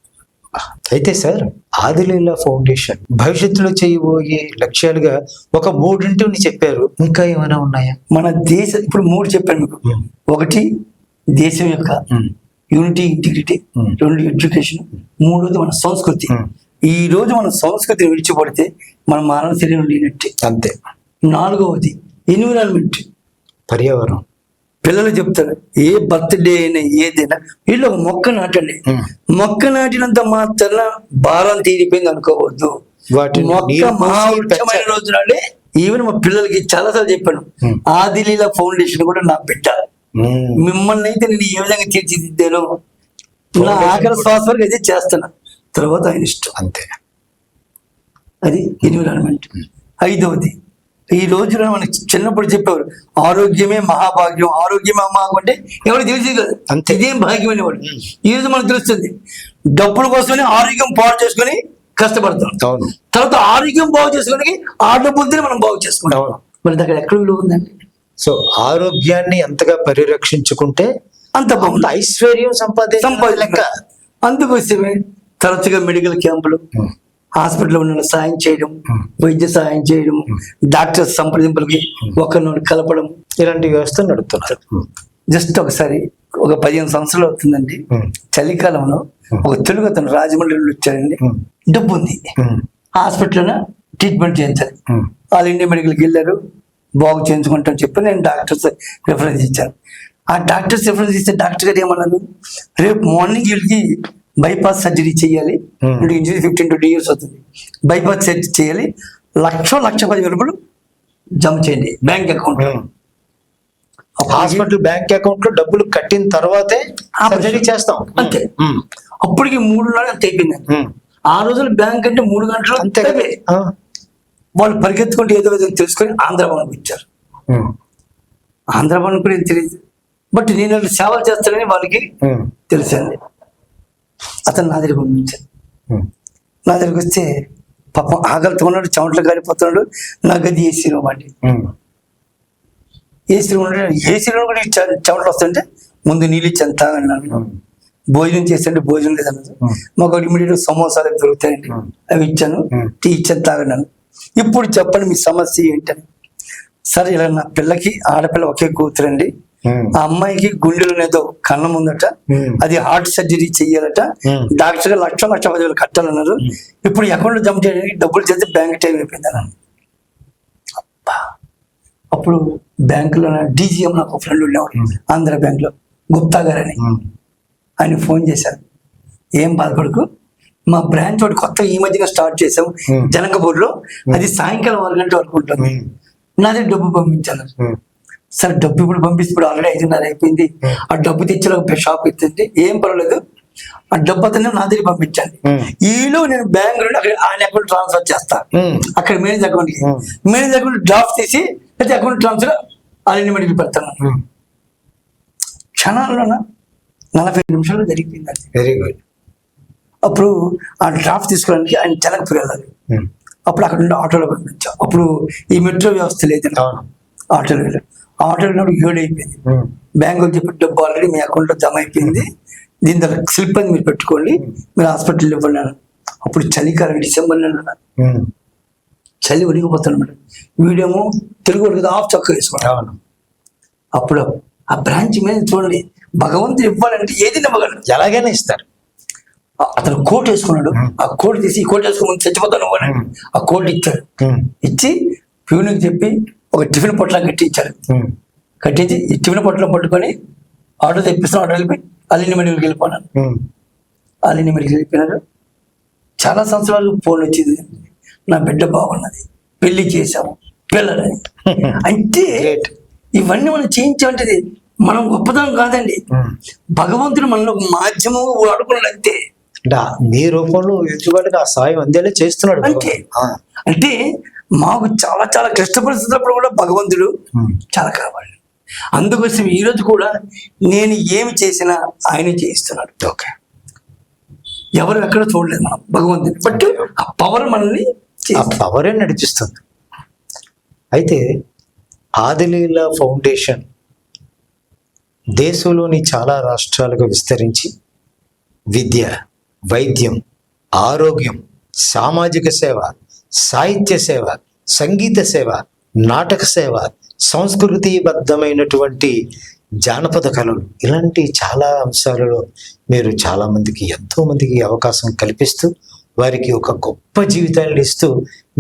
అయితే సార్, ఆదిలీల ఫౌండేషన్ భవిష్యత్తులో చేయబోయే లక్ష్యాలుగా ఒక 3 చెప్పారు, ఇంకా ఏమైనా ఉన్నాయా? మన ఇప్పుడు 3 చెప్పాను మీకు. ఒకటి, దేశం యొక్క యూనిటీ ఇంటిగ్రిటీ. 2, ఎడ్యుకేషన్. 3వది మన సంస్కృతి. ఈ రోజు మన సంస్కృతిని విడిచిపడితే మన మానవ శరీరం లేనట్టే, అంతే. 4వది ఎన్విరాన్మెంట్, పర్యావరణం. పిల్లలు చెప్తారు ఏ బర్త్డే అయినా ఏదైనా వీళ్ళు ఒక మొక్క నాటండి, మొక్క నాటినంత మాత్రాన భారం తీరిపోయింది అనుకోవద్దు. మొక్క మహావృక్షమైన రోజు నాడే ఈవెన్ మా పిల్లలకి చాలాసార్లు చెప్పాను, ఆదిలీల ఫౌండేషన్ కూడా నా బిడ్డ, మిమ్మల్ని అయితే నేను ఏ విధంగా తీర్చిదిద్దాను నా ఆఖరి శ్వాస వరకు అదే చేస్తున్నా, తర్వాత ఆయన ఇష్టం. అంతే. అది ఎన్విరాన్మెంట్. ఐదవది, ఈ రోజున మనకి చిన్నప్పుడు చెప్పేవారు ఆరోగ్యమే మహాభాగ్యం, ఆరోగ్యమే మహాభాగ్యం అంటే ఎవరు తెలిసేది కాదు, అంతే. ఇదేం భాగ్యం అనేవాడు. ఈ రోజు మనకు తెలుస్తుంది, డబ్బుల కోసమని ఆరోగ్యం పాడు చేసుకొని కష్టపడతాం, అవును. తర్వాత ఆరోగ్యం బాగు చేసుకుని ఆ డబ్బులతో మనం బాగు చేసుకుంటాం. అవును. మరి అక్కడ ఎక్కడ విలువ ఉందండి? సో ఆరోగ్యాన్ని ఎంతగా పరిరక్షించుకుంటే అంత బాగుంది, ఐశ్వర్యం సంపాదించ లెక్క. అందుకోసమే తరచుగా మెడికల్ క్యాంపులు, హాస్పిటల్లో ఉన్న వాళ్ళకి సాయం చేయడం, వైద్య సహాయం చేయడం, డాక్టర్ సంప్రదింపులకి ఒకరినొకరు కలపడం, ఇలాంటి వ్యవస్థ నడుపుతున్నారు. జస్ట్ ఒకసారి ఒక 15 సంవత్సరాలు అవుతుందండి, చలికాలంలో ఒక తెలుగు అతను రాజమండ్రిలో వచ్చాడండి. డబ్బు ఉంది, హాస్పిటల్లో ట్రీట్మెంట్ చేయించాలి. ఆల్ ఇండియా మెడికల్కి వెళ్ళారు, బాగు చేయించుకుంటాం చెప్పి నేను డాక్టర్స్ రిఫరెన్స్ ఇచ్చాను. ఆ డాక్టర్స్ రిఫరెన్స్ ఇస్తే డాక్టర్ గారు ఏమన్నారు, రేపు మార్నింగ్ వీళ్ళకి బైపాస్ సర్జరీ చేయాలి, ఇంజరీ 15-20 years అవుతుంది, బైపాస్ సర్జరీ చేయాలి, 1,10,000 రూపాయలు జమ చేయండి bank account. Hospital bank account లో డబ్బులు కట్టిన తర్వాతే సర్జరీ చేస్తాం. అంతే. అప్పటికి 3 అంత అయిపోయింది. ఆ రోజులు బ్యాంక్ అంటే 3 గంటలు అంతే. వాళ్ళు పరిగెత్తుకుంటే ఏదో ఏదో తెలుసుకొని ఆంధ్రభవన్కి ఇచ్చారు. ఆంధ్రభవన్ కూడా ఏం తెలియదు, బట్ నేను సేవలు చేస్తానని వాళ్ళకి తెలిసింది. అతను నా దగ్గర పంపించాను. నా దగ్గరికి వస్తే పాపం ఆకలితో ఉన్నాడు, చెమటలు గారిపోతున్నాడు. నా గది ఏసీ రూమ్ అండి. ఏసీ రూమ్ కూడా చెమటలు వస్తుంటే ముందు నీళ్ళు ఇచ్చాను తాగన్నాను. భోజనం చేస్తుంటే భోజనం లేదన్నది. మాకు ఇమీడియట్ సమోసాలు దొరుకుతాయండి, అవి ఇచ్చాను. టీ ఇచ్చాను తాగన్నాను. ఇప్పుడు చెప్పండి మీ సమస్య ఏంటని. సరే ఇలా నా పిల్లకి ఆడపిల్ల ఒకే కూతురండి, ఆ అమ్మాయికి గుండెలు ఏదో కన్నం ఉందట, అది హార్ట్ సర్జరీ చెయ్యాలట, డాక్టర్ గారు 1,10,000 కట్టాలన్నారు. ఇప్పుడు అకౌంట్ జమ చేయడానికి డబ్బులు చేస్తే బ్యాంక్ టైం అయిపోయింది అన్నాను. అప్పుడు బ్యాంకులో డీజీఎం నాకు ఫ్రెండ్ ఉండేవాడు ఆంధ్ర బ్యాంక్ లో, గుప్తా గారని. ఆయన ఫోన్ చేశారు, ఏం బాధపడకు, మా బ్రాంచ్ ఒకటి కొత్త ఈ మధ్యగా స్టార్ట్ చేసాం జనకపూర్లో, అది సాయంకాలం 6 గంటల వరకు ఉంటుంది, నాదే డబ్బు పంపించాను. సరే డబ్బు ఇప్పుడు పంపిస్తే ఇప్పుడు ఆల్రెడీ 5:30 అయిపోయింది, ఆ డబ్బు తెచ్చి షాప్ ఎత్తింది, ఏం పర్వాలేదు, ఆ డబ్బు అతను నా దగ్గర పంపించాలి. ఈలో నేను బ్యాంక్ నుండి అక్కడ ఆయన అకౌంట్ ట్రాన్స్ఫర్ చేస్తా, అక్కడ మేనేజ్ అకౌంట్కి, మేనేజ్ అకౌంట్ డ్రాఫ్ట్ తీసి అయితే అకౌంట్ ట్రాన్స్ఫర్ ఆల్ మెడికల్ పెడతాను. క్షణాల్లోన 45 నిమిషాలు జరిగిపోయిందండి. Very good. అప్పుడు ఆ డ్రాఫ్ట్ తీసుకోవడానికి ఆయన జనకపురి వెళ్ళాలి. అప్పుడు అక్కడ నుండి ఆటోలో పంపించాం. అప్పుడు ఈ మెట్రో వ్యవస్థ లేదండి, ఆటోలో వెళ్ళాం. ఆటోలో వెళ్ళినప్పుడు 7 అయిపోయింది. బ్యాంకులో చెప్పి డబ్బు ఆల్రెడీ మీ అకౌంట్లో జమ అయిపోయింది, దీని దగ్గర స్లిప్ అని మీరు పెట్టుకోండి, మీరు హాస్పిటల్ ఇవ్వండి. అప్పుడు చలికాలం డిసెంబర్ నెల, చలి ఉడిగిపోతాను మేడం. వీడేమో తెలుగు వాడు కదా, ఆఫ్ చొక్కా వేసుకోండి. అప్పుడు ఆ బ్రాంచ్ మీద చూడండి, భగవంతుడు ఇవ్వాలంటే ఏది నమ్మగలడు, ఎలాగైనా ఇస్తారు. అతను కోట్ వేసుకున్నాడు, ఆ కోట్ తీసి ఈ కోట్ వేసుకుని చచ్చిపోతాను అని ఆ కోట్ ఇచ్చాడు. ఇచ్చి ప్యూన్కి చెప్పి ఒక టిఫిన్ పొట్ల కట్టించాడు. కట్టించి ఈ టిఫిన్ పొట్లం పట్టుకొని ఆటో తెప్పిస్తాను, ఆటో వెళ్ళిపోయి అల్లిని మెడికల్కి వెళ్ళిపోయినాను. అల్లిని మెడికల్ వెళ్ళిపోయినాడు. చాలా సంవత్సరాలు ఫోన్ వచ్చింది, నా బిడ్డ బాగున్నది, పెళ్లి చేసాము, పిల్లలని. అంటే ఇవన్నీ మనం చేయించామంటే మనం గొప్పతనం కాదండి, భగవంతుడు మనలో ఒక మాధ్యమం వాడుకున్నాడు అంతే. మీ రూపంలో ఎదుటివాడికి ఆ సాయం అందేలా చేస్తున్నాడు అంతే. అంటే మాకు చాలా చాలా కష్ట పరిస్థితులప్పుడు కూడా భగవంతుడు చాలా కావాలి. అందుకోసం ఈ రోజు కూడా నేను ఏమి చేసినా ఆయన చేయిస్తున్నాడు. ఓకే, ఎవరు ఎక్కడ చూడలేదు మనం భగవంతుని, బట్ ఆ పవర్ మనల్ని ఆ పవరే నడిపిస్తుంది. అయితే ఆదిలీల ఫౌండేషన్ దేశంలోని చాలా రాష్ట్రాలకు విస్తరించి విద్య, వైద్యం, ఆరోగ్యం, సామాజిక సేవ, సాహిత్య సేవ, సంగీత సేవ, నాటక సేవ, సంస్కృతిబద్ధమైనటువంటి జానపద కళలు, ఇలాంటి చాలా అంశాలలో మీరు చాలామందికి, ఎంతోమందికి అవకాశం కల్పిస్తూ వారికి ఒక గొప్ప జీవితాన్ని ఇస్తూ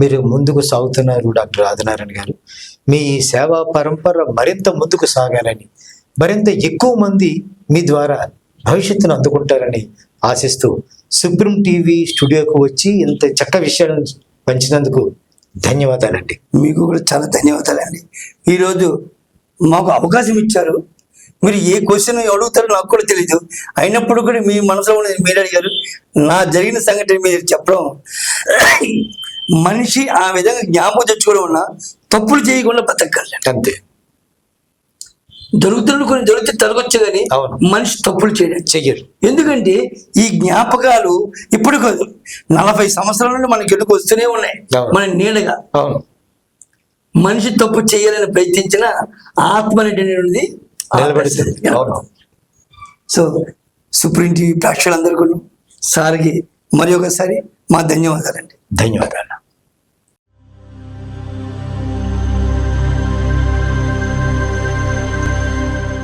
మీరు ముందుకు సాగుతున్నారు. డాక్టర్ ఆదినారాయణ గారు, మీ సేవా పరంపర మరింత ముందుకు సాగాలని, మరింత ఎక్కువ మంది మీ ద్వారా భవిష్యత్తును అందుకుంటారని ఆశిస్తూ సుప్రీం టీవీ స్టూడియోకు వచ్చి ఇంత చక్క విషయాలను పంచినందుకు ధన్యవాదాలండి. మీకు కూడా చాలా ధన్యవాదాలండి. ఈరోజు మాకు అవకాశం ఇచ్చారు. మీరు ఏ క్వశ్చన్ అడుగుతారో నాకు కూడా తెలియదు. అయినప్పుడు కూడా మీ మనసులో ఉన్నది మీరు అడిగారు. నా జరిగిన సంఘటన మీరు చెప్పడం, మనిషి ఆ విధంగా జ్ఞాపకం తెచ్చుకోవడం వల్ల తప్పులు చేయకుండా బతకాలి. అంతే. దొరుకుతున్న కొన్ని దొరికితే తరగొచ్చు కానీ అవును. మనిషి తప్పులు చెయ్యరు. ఎందుకంటే ఈ జ్ఞాపకాలు ఇప్పుడు కాదు, 40 సంవత్సరాల నుండి మనకి ఎదుకు వస్తూనే ఉన్నాయి. అవును. మన నీడగా అవును. మనిషి తప్పు చేయాలని ప్రయత్నించిన ఆత్మ అనేటువంటిది నిలబడుతుంది. అవును. సో సుప్రీం టీవీ ప్రేక్షకులందరికీ సార్కి మరి ఒకసారి మా ధన్యవాదాలండి. ధన్యవాదాలు.